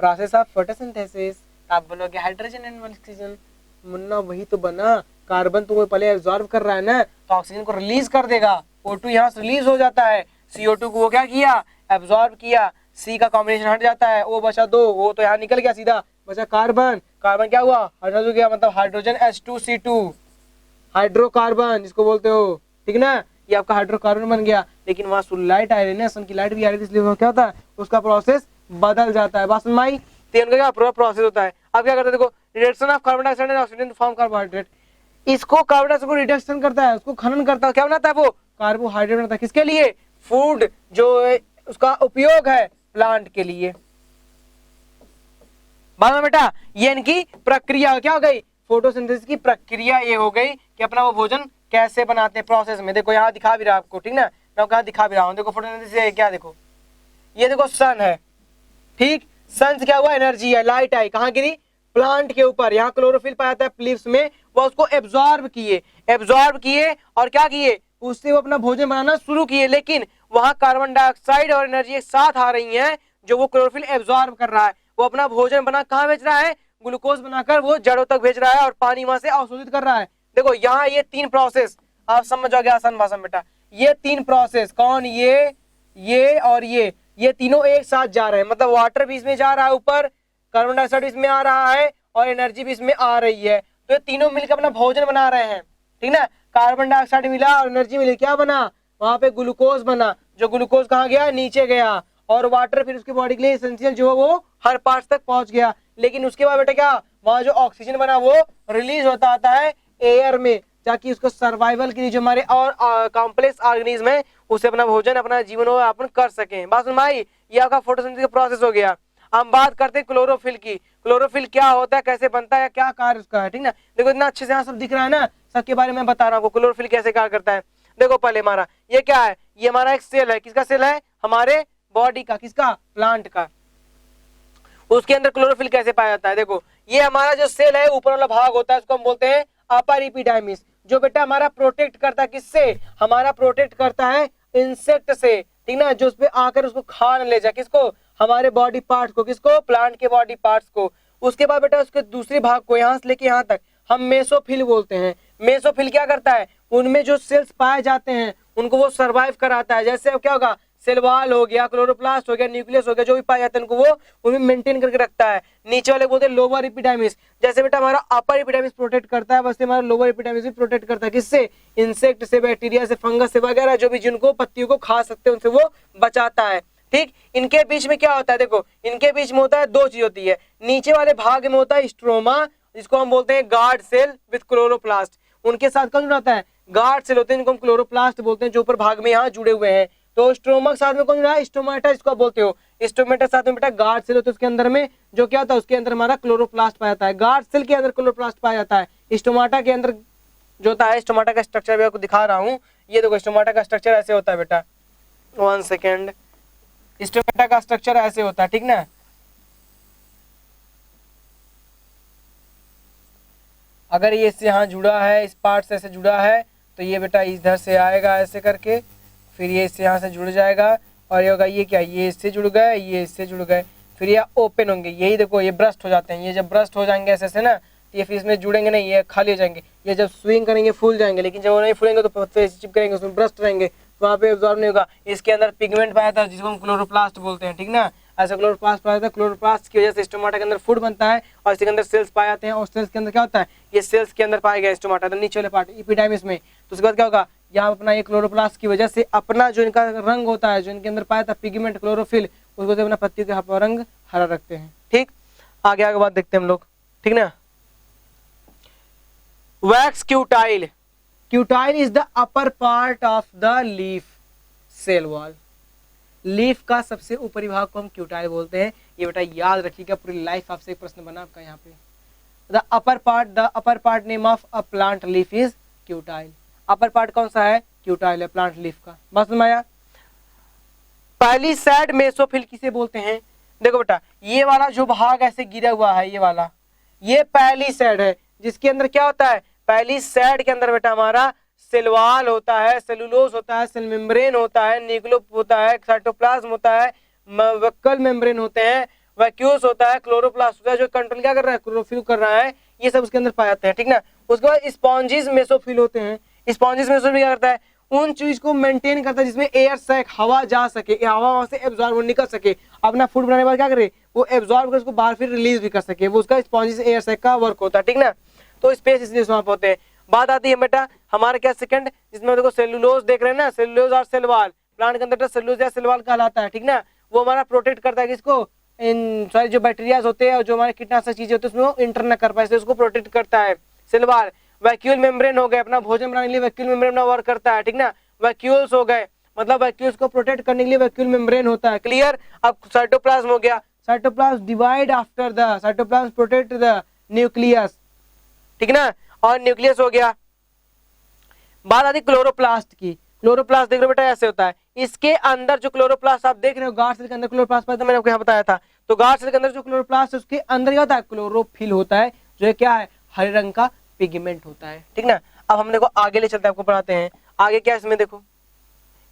Speaker 1: process of photosynthesis. आप बोलोगे हाइड्रोजन एंड ऑक्सीजन। मुन्ना वही तो बना, कार्बन तो वो पहले एब्जॉर्ब कर रहा है ना, तो ऑक्सीजन को रिलीज कर देगा, O2 यहाँ से रिलीज हो जाता है, CO2 को वो क्या किया, एब्जॉर्ब किया, C का कॉम्बिनेशन हट जाता है, O बचा 2, वो तो यहाँ निकल गया सीधा, बचा कार्बन, कार्बन क्या हुआ, हाइड्रोजन गया, मतलब हाइड्रोजन H2C2 हाइड्रोकार्बन जिसको बोलते हो। ठीक ना, ये आपका हाइड्रोकार्बन बन गया। लेकिन वहां लाइट आ रही है ना, सन की लाइट भी आ रही है, इसलिए क्या होता है, उसका प्रोसेस बदल जाता है। बात समझ में आई, तो क्या पूरा प्रोसेस होता है। अब क्या करते हैं, देखो reduction of carbon dioxide and oxygen to form carbohydrate. इसको कार्बन डाइऑक्साइड को रिडक्शन करता है, उसको खनन करता है, क्या बनाता है, वो कार्बोहाइड्रेट बनाता है। किसके लिए, फूड जो उसका उपयोग है प्लांट के लिए। बात बेटा, ये इनकी प्रक्रिया क्या हो गई, फोटोसिंथेसिस की प्रक्रिया ये हो गई कि अपना वो भोजन कैसे बनाते हैं प्रोसेस में। देखो यहाँ दिखा भी रहा आपको, ठीक ना, मैं कहा दिखा भी रहा हूँ। देखो फोटोसिंथेसिस क्या, देखो ये देखो सन है, ठीक, सन से क्या हुआ, एनर्जी है, लाइट आई, कहाँ गिरी, प्लांट के ऊपर। यहाँ क्लोरोफिल पाया जाता है लीव्स में, वो उसको एब्जॉर्ब किए और क्या किए, उससे वो अपना भोजन बनाना शुरू किए। लेकिन वहां कार्बन डाइऑक्साइड और एनर्जी एक साथ आ रही है, जो वो क्लोरोफिल एब्जॉर्ब कर रहा है, वो अपना भोजन बना कहाँ भेज रहा है, ग्लूकोज बनाकर वो जड़ों तक भेज रहा है और पानी वहां से अवशोषित कर रहा है। देखो यहाँ ये 3 प्रोसेस आप समझ जाओगे आसान भाषा में बेटा। ये 3 प्रोसेस कौन, ये और ये तीनों एक साथ जा रहे हैं, मतलब वाटर भी इसमें जा रहा है ऊपर, कार्बन डाइऑक्साइड इसमें आ रहा है और एनर्जी भी इसमें आ रही है। तो ये तीनों मिलकर अपना भोजन बना रहे हैं। ठीक ना, कार्बन डाइऑक्साइड मिला और एनर्जी मिली, क्या बना, वहां पे ग्लूकोज बना, जो ग्लूकोज कहाँ गया, नीचे गया, और वाटर फिर उसकी बॉडी के लिए एसेंशियल जो है वो हर पार्ट तक पहुंच गया। लेकिन उसके बाद बेटा क्या, वहां जो ऑक्सीजन बना वो रिलीज होता आता है एयर में, ताकि उसको सर्वाइवल के लिए जो हमारे और कॉम्प्लेक्स ऑर्गेनिज्म है उसे अपना भोजन अपना जीवन यापन कर सके। बात सुन भाई, ये आपका फोटोसिंथेसिस का प्रोसेस हो गया। हम बात करते हैं क्लोरोफिल की। क्लोरोफिल क्या होता है, कैसे बनता है, क्या कार्य उसका है। ठीक ना, देखो इतना अच्छे से यहाँ सब दिख रहा है ना, सबके बारे में बता रहा हूँ क्लोरोफिल कैसे कार्य करता है। देखो पहले हमारा ये क्या है, ये हमारा एक सेल है, किसका सेल है, हमारे बॉडी का, किसका, प्लांट का। उसके अंदर क्लोरोफिल कैसे पाया जाता है, देखो ये हमारा जो सेल है ऊपर वाला भाग होता है, उसको हम बोलते हैं अपर एपिडर्मिस, जो बेटा हमारा प्रोटेक्ट करता है, किससे, हमारा प्रोटेक्ट करता है इंसेक्ट से। ठीक ना, जो उस पे आकर उसको खा न ले जाए, किसको, हमारे बॉडी पार्ट को, किसको, प्लांट के बॉडी पार्ट्स को। उसके बाद बेटा उसके दूसरे भाग को यहाँ से लेके यहाँ तक हम मेसोफिल बोलते हैं। मेसोफिल क्या करता है, उनमें जो सेल्स पाए जाते हैं उनको वो सर्वाइव कराता है। जैसे अब क्या होगा, सेल वॉल हो गया, क्लोरोप्लास्ट हो गया, न्यूक्लियस हो गया, जो भी पाए जाते हैं उनको वो उनमें मेंटेन करके रखता है। नीचे वाले बोलते हैं लोअर एपिडर्मिस। जैसे बेटा हमारा अपर एपिडर्मिस प्रोटेक्ट करता है, वैसे हमारा लोअर एपिडर्मिस भी प्रोटेक्ट करता है, किससे, इंसेक्ट से, बैक्टीरिया से, फंगस से वगैरह, जो भी जिनको पत्तियों को खा सकते हैं उनसे वो बचाता है। ठीक, इनके बीच में क्या होता है, देखो इनके बीच में होता है 2 चीज होती है। नीचे वाले भाग में होता है स्ट्रोमा, जिसको हम बोलते हैं गार्ड सेल विद क्लोरोप्लास्ट। उनके साथ कौन जुड़ा होता है, गार्ड सेल होते हैं, जिनको हम क्लोरोप्लास्ट बोलते हैं, जो ऊपर भाग में यहाँ जुड़े हुए हैं। तो स्ट्रोमा के साथ में कौन जुड़ा है, स्टोमेटा जिसको आप बोलते हो। स्टोमेटा साथ में बेटा गार्ड सेल होता है, उसके अंदर में जो क्या होता है, उसके अंदर हमारा क्लोरोप्लास्ट पाया जाता है। गार्ड सेल के अंदर क्लोरोप्लास्ट पाया जाता है। स्टोमाटा के अंदर जो होता है, स्टोमाटा का स्ट्रक्चर भी आपको दिखा रहा हूँ। ये देखो स्टोमाटा का स्ट्रक्चर ऐसे होता है बेटा, 1 सेकेंड, स्टोमेटा का स्ट्रक्चर ऐसे होता है। ठीक ना, अगर ये इससे यहाँ जुड़ा है, इस पार्ट से ऐसे जुड़ा है, तो ये बेटा इधर से आएगा ऐसे करके, फिर ये इससे यहाँ से जुड़ जाएगा, और ये होगा, ये क्या, ये इससे जुड़ गए, ये इससे जुड़ गए, फिर ये ओपन होंगे, यही देखो ये ब्रस्ट हो जाते हैं। ये जब ब्रस्ट हो जाएंगे ऐसे ना, तो ये फिर इसमें जुड़ेंगे नहीं, ये खाली हो जाएंगे। ये जब स्विंग करेंगे फूल जाएंगे, लेकिन जब वो नहीं फूलेंगे तो पत्ते चिपकेंगे, उसमें ब्रस्ट रहेंगे, वहाँ पे एब्जॉर्ब नहीं होगा। इसके अंदर पिगमेंट पाया था, जिसको हम क्लोरोप्लास्ट बोलते हैं। ठीक ना, ऐसा क्लोरोप्लास्ट पाया था, क्लोरोप्लास्ट की वजह से स्टोमाटा के अंदर फूड बनता है, और इसके अंदर सेल्स पाए जाते हैं। और सेल्स के अंदर क्या होता है, ये सेल्स के अंदर पाया गया स्टोमाटा, नीचे वाले पार्ट एपिडर्मिस में। तो उसके बाद क्या होगा, यहाँ अपना ये क्लोरोप्लास्ट की वजह से अपना जो इनका रंग होता है, जो इनके अंदर पाया था पिगमेंट क्लोरोफिल, उसको अपना पत्तियों का रंग हरा रखते हैं। ठीक, आगे आगे बात देखते हैं हम लोग, ठीक ना। Wax cuticle, cuticle is the upper part of the leaf cell wall. Leaf का सबसे ऊपरी भाग को हम क्यूटाइल बोलते हैं। ये बेटा याद रखिएगा, पूरी लाइफ आपसे एक प्रश्न बना आपका यहाँ पे। The upper part name of a plant leaf is cuticle. Upper part कौन सा है? क्यूटाइल है प्लांट लीफ का। बस समझ आया। पहली साइड मेसोफिल किसे बोलते हैं? देखो बेटा, ये वाला जो भाग ऐसे गिरा हुआ है, ये वाला, ये पहली साइड है, जिसके अंदर क्या होता है? पहली साइड के अंदर बेटा हमारा सेलवाल होता है, सेलुलोज होता है, सेल मेम्ब्रेन होता है, न्यूक्लियो होता है, साइटोप्लाज्म होता है, वैक्यूल मेम्ब्रेन होते हैं, वैक्यूल्स होता है, क्लोरोप्लास्ट होता है, जो कंट्रोल क्या कर रहा है? क्लोरोफिल कर रहा है। ये सब उसके अंदर पाए जाते हैं, ठीक ना। उसके बाद स्पॉन्जिस मेसोफिल होते हैं। स्पॉन्जिस मेसोफिल क्या करता है? उन चीज को मेंटेन करता है जिसमें एयर सैक, हवा जा सके, हवा वहां से एब्जॉर्ब निकल सके, अपना फूड बनाने के बाद क्या करे? वो एब्जॉर्ब कर उसको बाहर फिर रिलीज भी कर सके, वो उसका स्पॉन्जिस एयर सैक का वर्क होता है, ठीक ना। तो स्पेस इसलिए वहां पर होते हैं। बात आती है बेटा हमारे क्या सेकंड, जिसमें देखो सेलुलोज देख रहे हैं ना, सेलुलोज और सेलवाल, प्लांट के अंदर सेलुलोज या सेलवाल कहलाता है, ठीक ना। वो हमारा प्रोटेक्ट करता है किसको? इन सारे जो बैक्टीरिया होते हैं और जो हमारे कीटनाशक चीजें होती है उसमें वो इंटर न कर पाए, उसको प्रोटेक्ट करता है सेलवाल। वैक्यूल मेम्ब्रेन हो गए, अपना भोजन बनाने के लिए वैक्यूल मेम्ब्रेन अपना वर्क करता है, ठीक ना। वैक्यूल्स हो गए, मतलब वैक्यूल्स को प्रोटेक्ट करने के लिए वैक्यूल मेम्ब्रेन होता है, क्लियर। अब साइटोप्लाज्म हो गया, cytoplasm divide after the cytoplasm protect the nucleus, ठीक ना। और न्यूक्लियस हो गया। बात आती क्लोरोप्लास्ट की। क्लोरोप्लास्ट देख रहे हो बेटा ऐसे होता है, इसके अंदर जो क्लोरोप्लास्ट आप देख रहे हो, गार्ड सेल के अंदर क्लोरोप्लास्ट पाया था, मैंने आपको यहाँ बताया था। तो गार्ड सेल के अंदर जो क्लोरोप्लास्ट है उसके अंदर क्या होता है? क्लोरोफिल होता है, जो क्या है? हरे रंग का पिगमेंट होता है, ठीक ना। अब हम देखो आगे ले चलते हैं, आपको पढ़ाते हैं आगे क्या इसमें। देखो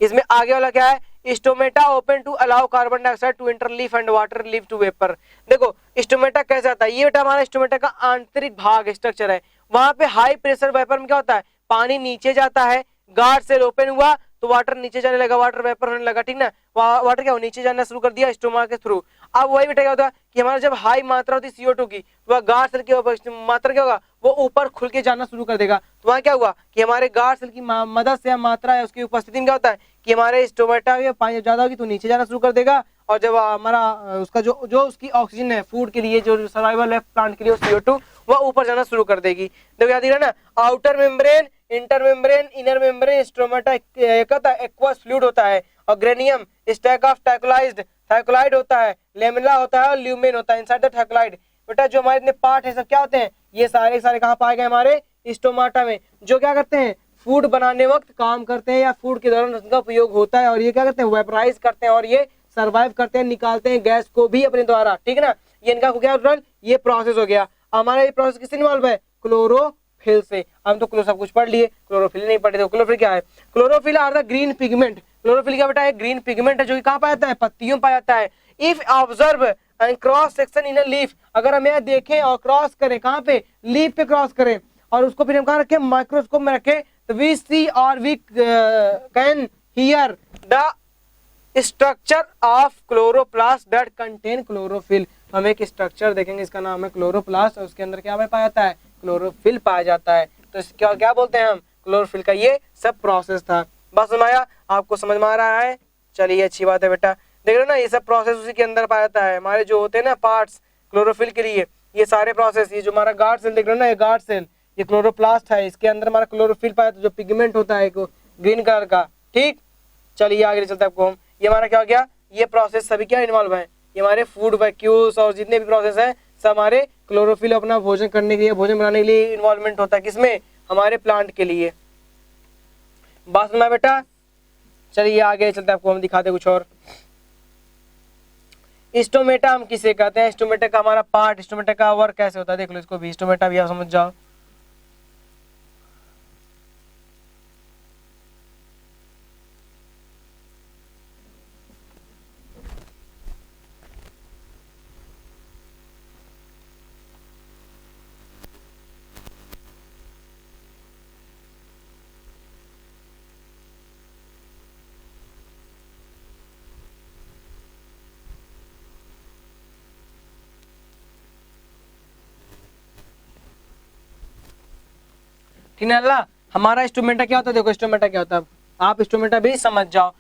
Speaker 1: इसमें आगे वाला क्या है? Stomata open to allow carbon dioxide to enter leaf and water leave to vapour. देखो स्टोमेटा कैसे आता है? ये बेटा हमारा स्टोमेटा का आंतरिक भाग स्ट्रक्चर है। वहां पे हाई प्रेशर वेपर में क्या होता है? पानी नीचे जाता है, गार्ड सेल ओपन हुआ तो वाटर नीचे जाने लगा, वाटर वेपर होने लगा, ठीक ना। वाटर क्या हो? नीचे जाना शुरू कर दिया स्टोमा के थ्रू। अब वही बेटा क्या होता है कि हमारा जब हाई मात्रा होती है CO2 की, तो वह गार्ड सेल की मात्रा क्या होगा? वो ऊपर खुल के जाना शुरू कर देगा। तो वहां क्या हुआ कि हमारे गार्ड सेल की मदद से मात्रा है उसकी उपस्थिति में क्या होता है कि हमारे स्टोमेटा में पानी ज्यादा होगी तो नीचे जाना शुरू कर देगा, और जब हमारा उसका जो उसकी ऑक्सीजन है फूड के लिए, जो सर्वाइवल है प्लांट के लिए, CO2 वह ऊपर जाना शुरू कर देगी। देखो याद रहा ना, outer membrane, inter membrane, inner membrane, stomata aqueous fluid होता है, और ग्रेनियम स्टैक ऑफ थाइकोलाइज्ड, थाइकोलाइड होता है, लेमिला होता है और ल्यूमेन होता है इनसाइड द थाइकोलाइड। बेटा जो हमारे इतने पार्ट है सब क्या होते हैं? ये सारे सारे कहाँ पाए गए? हमारे स्टोमाटा में, जो क्या करते हैं? फूड बनाने वक्त काम करते हैं, या फूड के दौरान उनका उपयोग होता है, और ये क्या करते हैं? वेपराइज करते हैं, और ये सर्वाइव करते हैं, निकालते हैं गैस को भी अपने द्वारा, ठीक है ना। ये इनका क्या रोल? ये प्रोसेस हो गया। हमारा ये प्रोसेस किससे इन्वॉल्व है? क्लोरोफिल से। हम तो सब कुछ पढ़ लिए, क्लोरोफिल नहीं पढ़े। तो क्लोरोफिल क्या है? Chlorophyll are the green pigment. Chlorophyll क्या बेटा? एक ग्रीन पिगमेंट है जो कि कहाँ पाया जाता है? पत्तियों में पाया जाता है। If observe and cross section in a leaf, अगर हम यह देखें और क्रॉस करें, कहाँ पे? लीफ पे क्रॉस करें, और उसको फिर हम कहाँ रखें? माइक्रोस्कोप में रखें, तो वी सी और we can hear the structure of chloroplast that contain chlorophyll. हम एक स्ट्रक्चर देखेंगे, इसका नाम है क्लोरोप्लास्ट, और उसके अंदर क्या पाया जाता है? क्लोरोफिल पाया जाता है। तो इसका क्या बोलते हैं हम? क्लोरोफिल का ये सब प्रोसेस था। बस सुनाया, आपको समझ में आ रहा है? चलिए अच्छी बात है बेटा। देख रहे हो ना, ये सब प्रोसेस उसी के अंदर पाया जाता है। हमारे जो होते हैं ना पार्ट्स क्लोरोफिल के लिए, ये सारे प्रोसेस, ये जो हमारा गार्ड सेल देख रहे हो ना, ये गार्ड सेल, ये क्लोरोप्लास्ट है, इसके अंदर हमारा क्लोरोफिल पाया जाता है, जो पिगमेंट होता है ग्रीन कलर का, ठीक। चलिए आगे चलते हैं आपको हम। ये हमारा क्या हो गया? ये प्रोसेस सभी क्या इन्वॉल्व है? ये हमारे फूड वैक्यूल्स और जितने भी प्रोसेस हैं सब हमारे क्लोरोफिल अपना भोजन करने के लिए, भोजन बनाने के लिए इन्वॉल्वमेंट होता है। किसमें? हमारे प्लांट के लिए। बात सुना बेटा? चलिए आगे चलते हैं, आपको हम दिखाते कुछ और। स्टोमेटा हम किसे कहते हैं? स्टोमेटा का हमारा पार्ट, स्टोमेटा का वर्क कैसे होता है देख लो इसको भी। स्टोमेटा भी आप समझ जाओ। ठीक है अल्लाह। हमारा स्टोमेटा क्या होता है? देखो स्टोमेटा क्या होता है, आप स्टोमेटा भी समझ जाओ।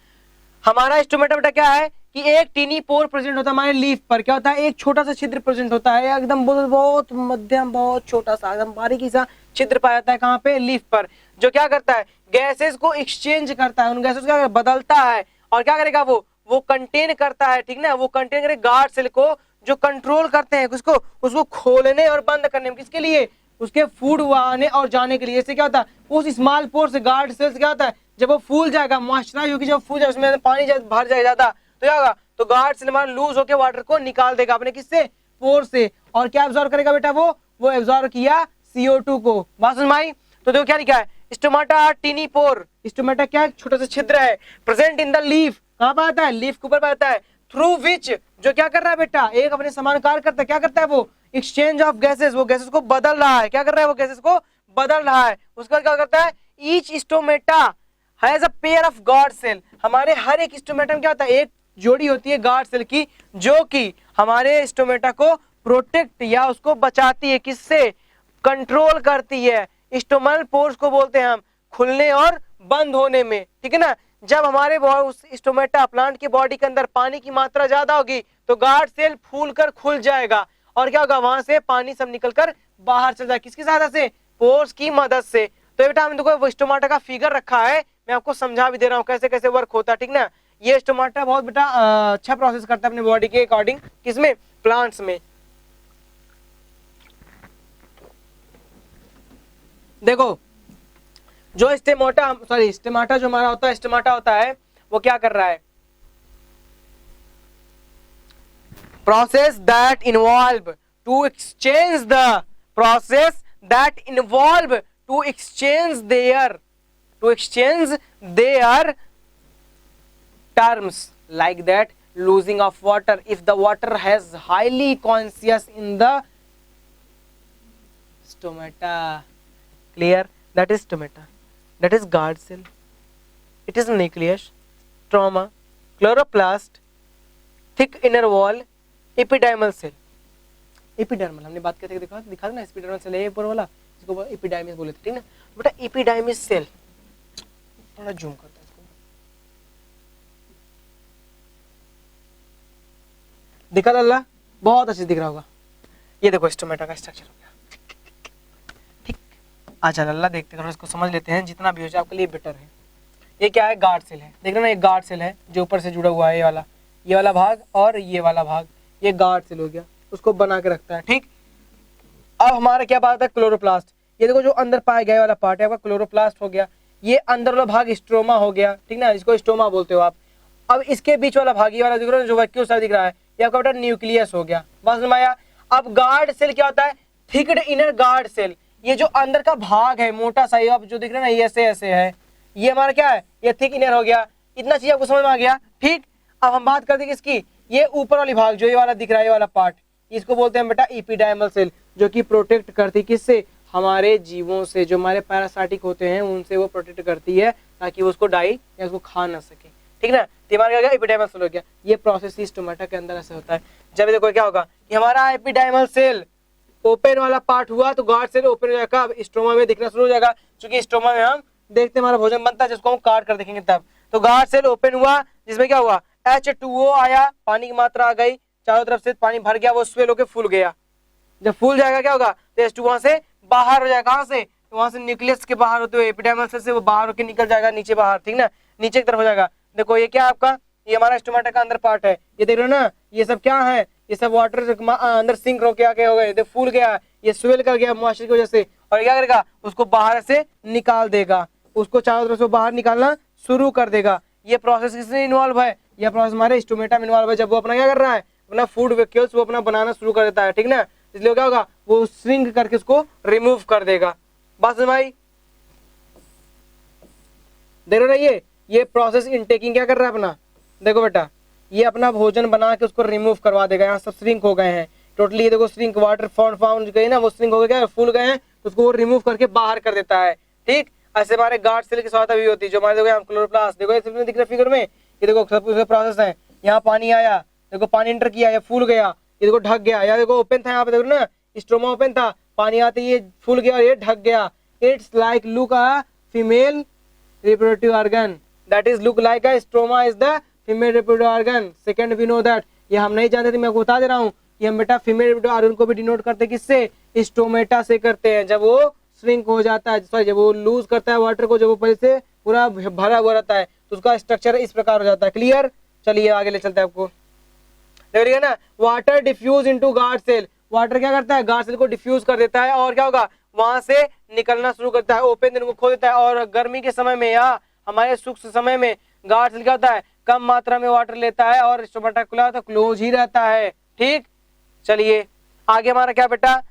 Speaker 1: हमारा स्टोमेटा बेटा क्या है? कि एक टीनी पोर प्रेजेंट होता है हमारे लीफ पर। क्या होता है? एक छोटा सा छिद्र प्रेजेंट होता है, एकदम बहुत बहुत मध्यम, बहुत छोटा सा, एकदम बारीकी सा छिद्र पाया जाता है। कहाँ पे? लीफ पर। जो क्या करता है? गैसेस को एक्सचेंज करता है, उन गैसेस को बदलता है और क्या करेगा? वो कंटेन करता है, ठीक ना। वो कंटेन करे गार्ड सेल को, जो कंट्रोल करते हैं उसको खोलने और बंद करने में। किसके लिए? उसके फूड आने और जाने के लिए। इससे क्या होता है? उस स्मॉल पोर से गार्ड सेल्स क्या होता है? जब वो फूल जाएगा, मॉइस्चराइज होगी, जब फूल जाए उसमें पानी भर जाए ज्यादा, तो क्या होगा? तो गार्ड सेल हमारा लूज होकर वाटर को निकाल देगा अपने किससे? पोर से। और क्या एब्जॉर्ब करेगा बेटा? वो एब्जॉर्ब किया CO2 को। बात समझ में आई? तो देखो क्या लिखा है, स्टोमाटा टीनी पोर। स्टोमाटा क्या? छोटा सा छिद्र है, प्रेजेंट इन द लीफ। कहां पर आता है? लीफ के ऊपर पर आता है। थ्रू विच, जो क्या कर रहा है बेटा? एक अपने समान कार्य करता है। क्या करता है वो? एक्सचेंज ऑफ गैसेस, वो गैसेस को बदल रहा है। क्या कर रहा है? वो गैसेस को बदल रहा है। उसके बाद क्या करता है? Each stomata has a pair of guard cell. हमारे हर एक स्टोमेटा में क्या होता है? एक जोड़ी होती है गार्ड सेल की, जो कि हमारे स्टोमेटा को प्रोटेक्ट या उसको बचाती है। किससे? कंट्रोल करती है। स्टोमल पोर्स को बोलते हैं हम खुलने और बंद होने में, ठीक है ना। जब हमारे उस स्टोमेटा प्लांट की बॉडी के अंदर पानी की मात्रा ज्यादा होगी तो गार्ड सेल फूलकर खुल जाएगा और क्या होगा? वहां से पानी सब निकलकर बाहर चल जाएगा। किसकी सहायता से? पोर्स की मदद से। तो बेटा हम देखो स्टोमाटा का फिगर रखा है, मैं आपको समझा भी दे रहा हूँ कैसे कैसे वर्क होता है, ठीक ना। ये स्टोमाटा बहुत बेटा अच्छा प्रोसेस करता है अपने बॉडी के अकॉर्डिंग। किसमें? प्लांट्स में। देखो जो स्टेमाटा जो हमारा होता है, स्टेमाटा होता है वो क्या कर रहा है? Process that involve to exchange their terms like that losing of water if the water has highly conscious in the stomata. Clear? That is stomata, that is guard cell, it is nucleus, stroma, chloroplast, thick inner wall, epidermal cell. Epidermal हमने बात करते दिखा ना, एपिडर्मल सेल है ऊपर वाला, इसको एपिडाइमिस बोले थे, ठीक ना बेटा। एपिडाइमिस सेल थोड़ा जूम करता है इसको, दिखा लल्ला? बहुत अच्छे दिख रहा होगा। ये देखो स्टोमेटा का स्ट्रक्चर हो गया, ठीक। अच्छा लल्ला देखते थोड़ा इसको समझ लेते हैं, जितना भी हो जाए आपके लिए बेटर है। ये क्या है? गार्ड सेल है। देख रहे ना, एक गार्ड सेल है जो ऊपर से जुड़ा हुआ है, ये वाला भाग और ये वाला भाग, ये गार्ड सेल हो गया, उसको बना के रखता है, ठीक। अब हमारा क्या बात है? क्लोरोप्लास्ट। ये देखो जो अंदर पाया गया वाला पार्ट है आपका क्लोरोप्लास्ट हो गया। ये अंदर वाला भाग स्ट्रोमा हो गया, ठीक ना, इसको स्टोमा बोलते हो आप। अब इसके बीच वाला भाग ये वाला दिख रहा है जो वैक्यूल सा दिख रहा है, ये आपका बेटा न्यूक्लियस हो गया। बस समझ आया? अब गार्ड सेल क्या होता है? थिक्ड इनर गार्ड सेल। ये जो अंदर का भाग है मोटा सा, अब जो दिख रहा है ना, ये ऐसे ऐसे है, ये हमारा क्या है? ये थिक इनर हो गया। इतना चीज आपको समझ में आ गया, ठीक। अब हम बात करते हैं किसकी? ये ऊपर वाली भाग जो ये वाला दिख रहा है, ये वाला पार्ट, इसको बोलते हैं बेटा एपिडाइमल सेल, जो कि प्रोटेक्ट करती है किससे? हमारे जीवों से, जो हमारे पैरासाइटिक होते हैं उनसे वो प्रोटेक्ट करती है, ताकि वो उसको डाई या उसको खा ना सके, ठीक ना। हमारा क्या एपिडाइमल सेल हो गया। ये प्रोसेस ही स्टोमेटा के अंदर ऐसे होता है। जब देखो क्या होगा कि हमारा एपिडाइमल सेल ओपन वाला पार्ट हुआ तो गार्ड सेल ओपन हो जाएगा, स्टोमा में दिखना शुरू हो जाएगा, क्योंकि स्टोमा में हम देखते हमारा भोजन बनता है, जिसको हम काट कर देखेंगे तब। तो गार्ड सेल ओपन हुआ, जिसमें क्या हुआ? H2O आया, पानी की मात्रा आ गई, चारों तरफ से पानी भर गया, वो स्वेल होकर फूल गया। जब फूल जाएगा क्या होगा? तो H2 वहां से बाहर हो जाएगा। कहां से? तो वहां से न्यूक्लियस के बाहर होते हुए एपिडर्मल सेल से वो बाहर होकर निकल जाएगा नीचे बाहर, ठीक ना, नीचे की तरफ हो जाएगा। देखो ये क्या आपका? ये हमारा स्टोमेटा का अंदर पार्ट है, ये देख रहे हो ना, ये सब क्या है? ये सब वाटर अंदर सिंक होके आके हो गए, फूल गया, ये स्वेल कर गया मॉइस्चर की वजह से, और क्या करेगा? उसको बाहर से निकाल देगा, उसको चारों तरफ से बाहर निकालना शुरू कर देगा। ये प्रोसेस किसमें इन्वॉल्व है? यह प्रोसेस हमारे स्टोमेटा में इन्वॉल्व है। जब वो अपना क्या कर रहा है? अपना फूड वैक्यूल्स वो अपना बनाना शुरू कर देता है, ठीक ना। इसलिए क्या होगा? वो श्रिंक करके उसको रिमूव कर देगा। बात समझ आई? देखो ना, ये प्रोसेस इनटेकिंग क्या कर रहा है अपना? देखो बेटा, ये अपना भोजन बना के उसको रिमूव करवा देगा। यहाँ सब श्रिंक हो गए हैं टोटली, ये देखो श्रिंक, वाटर फाउंड गए ना, वो श्रिंक हो गए, क्या फूल गए हैं, तो उसको वो रिमूव करके बाहर कर देता है, ठीक। ऐसे हमारे गार्ड सेल की सहायता भी होती है, जो हमारे देखो यहाँ क्लोरोप्लास्ट, देखो ये दिख रहा है फिगर में, ये देखो सब प्रोसेस है। यहाँ पानी आया, देखो पानी एंटर किया, ये फूल गया, ये देखो ढक गया, या देखो ओपन था, यहाँ पे देखो ना स्ट्रोमा ओपन था, पानी आते ये फूल गया और ये ढक गया। It's like look a female reproductive organ, that is look like a stroma is the female reproductive organ. Second we know that, ये हम नहीं जानते थे, मैं आपको बता दे रहा हूँ कि हम बेटा फीमेल रिप्रोडक्टिव ऑर्गन को भी डिनोट करते किससे, स्टोमेटा से करते हैं। जब वो श्रिंक हो जाता है, सॉरी जब वो लूज करता है वाटर को, जब वो पहले से पूरा भरा हुआ रहता है तो उसका स्ट्रक्चर इस प्रकार हो जाता है। क्लियर, चलिए आगे ले चलते हैं आपको। देखिए ना, water diffuse into guard cell, water क्या करता है, गार्ड सेल को डिफ्यूज कर देता है और क्या होगा, वहां से निकलना शुरू करता है, ओपन को खोल देता है। और गर्मी के समय में या हमारे शुष्क समय में गार्ड सेल क्या होता है, कम मात्रा में वाटर लेता है और स्टोमेटा खुला तो क्लोज ही रहता है। ठीक, चलिए आगे हमारा क्या बेटा,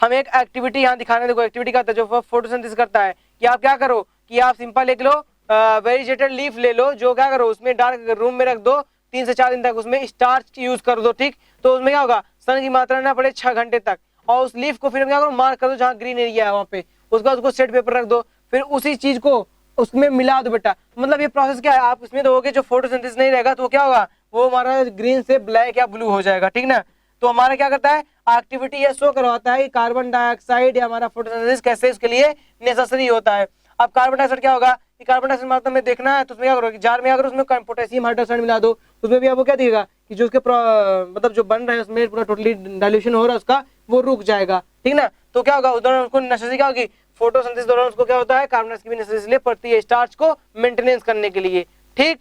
Speaker 1: हम एक एक्टिविटी यहाँ दिखाने, देखो एक्टिविटी करता है जो फोटोसिंथेसिस करता है कि आप क्या करो कि आप सिंपल लिख लो वेजिटेटेड लीफ ले लो, जो क्या करो उसमें डार्क रूम में रख दो 3 से 4 दिन तक, उसमें स्टार्च यूज कर दो। ठीक, तो उसमें क्या होगा, सन की मात्रा ना पड़े 6 घंटे तक, और उस लीफ को फिर क्या करो मार्क कर दो जहाँ ग्रीन एरिया है वहाँ पे, उसके बाद उसको सेट पेपर रख दो, फिर उसी चीज को उसमें मिला दो बेटा। मतलब ये प्रोसेस क्या है, आप इसमें दोगे जो फोटोसिंथेसिस नहीं रहेगा तो क्या होगा, वो हमारा ग्रीन से ब्लैक या ब्लू हो जाएगा। ठीक ना, तो हमारा क्या करता है एक्टिविटी ये शो करवाता है कि कार्बन डाइऑक्साइड या हमारा फोटोसिंथेसिस कैसे इसके लिए नेसेसरी होता है। अब कार्बन डाइऑक्साइड क्या होगा कि कार्बन डाइऑक्साइड मात्रा में देखना है तो उसमें क्या करो कि जार में अगर उसमें पोटेशियम हाइड्रोक्साइड मिला दो, उसमें भी आपको क्या दिखेगा कि जो उसके मतलब जो बन रहा है उसमें पूरा टोटली डाइल्यूशन हो रहा है उसका, वो रुक जाएगा। ठीक ना, तो क्या होगा उस दौरान उसको नेसेसरी क्या होगी, फोटोसिंथेसिस दौरान उसको क्या होता है, कार्बन डाइऑक्साइड की नेसेसरी पड़ती है स्टार्च को मेंटेनेंस करने के लिए। ठीक।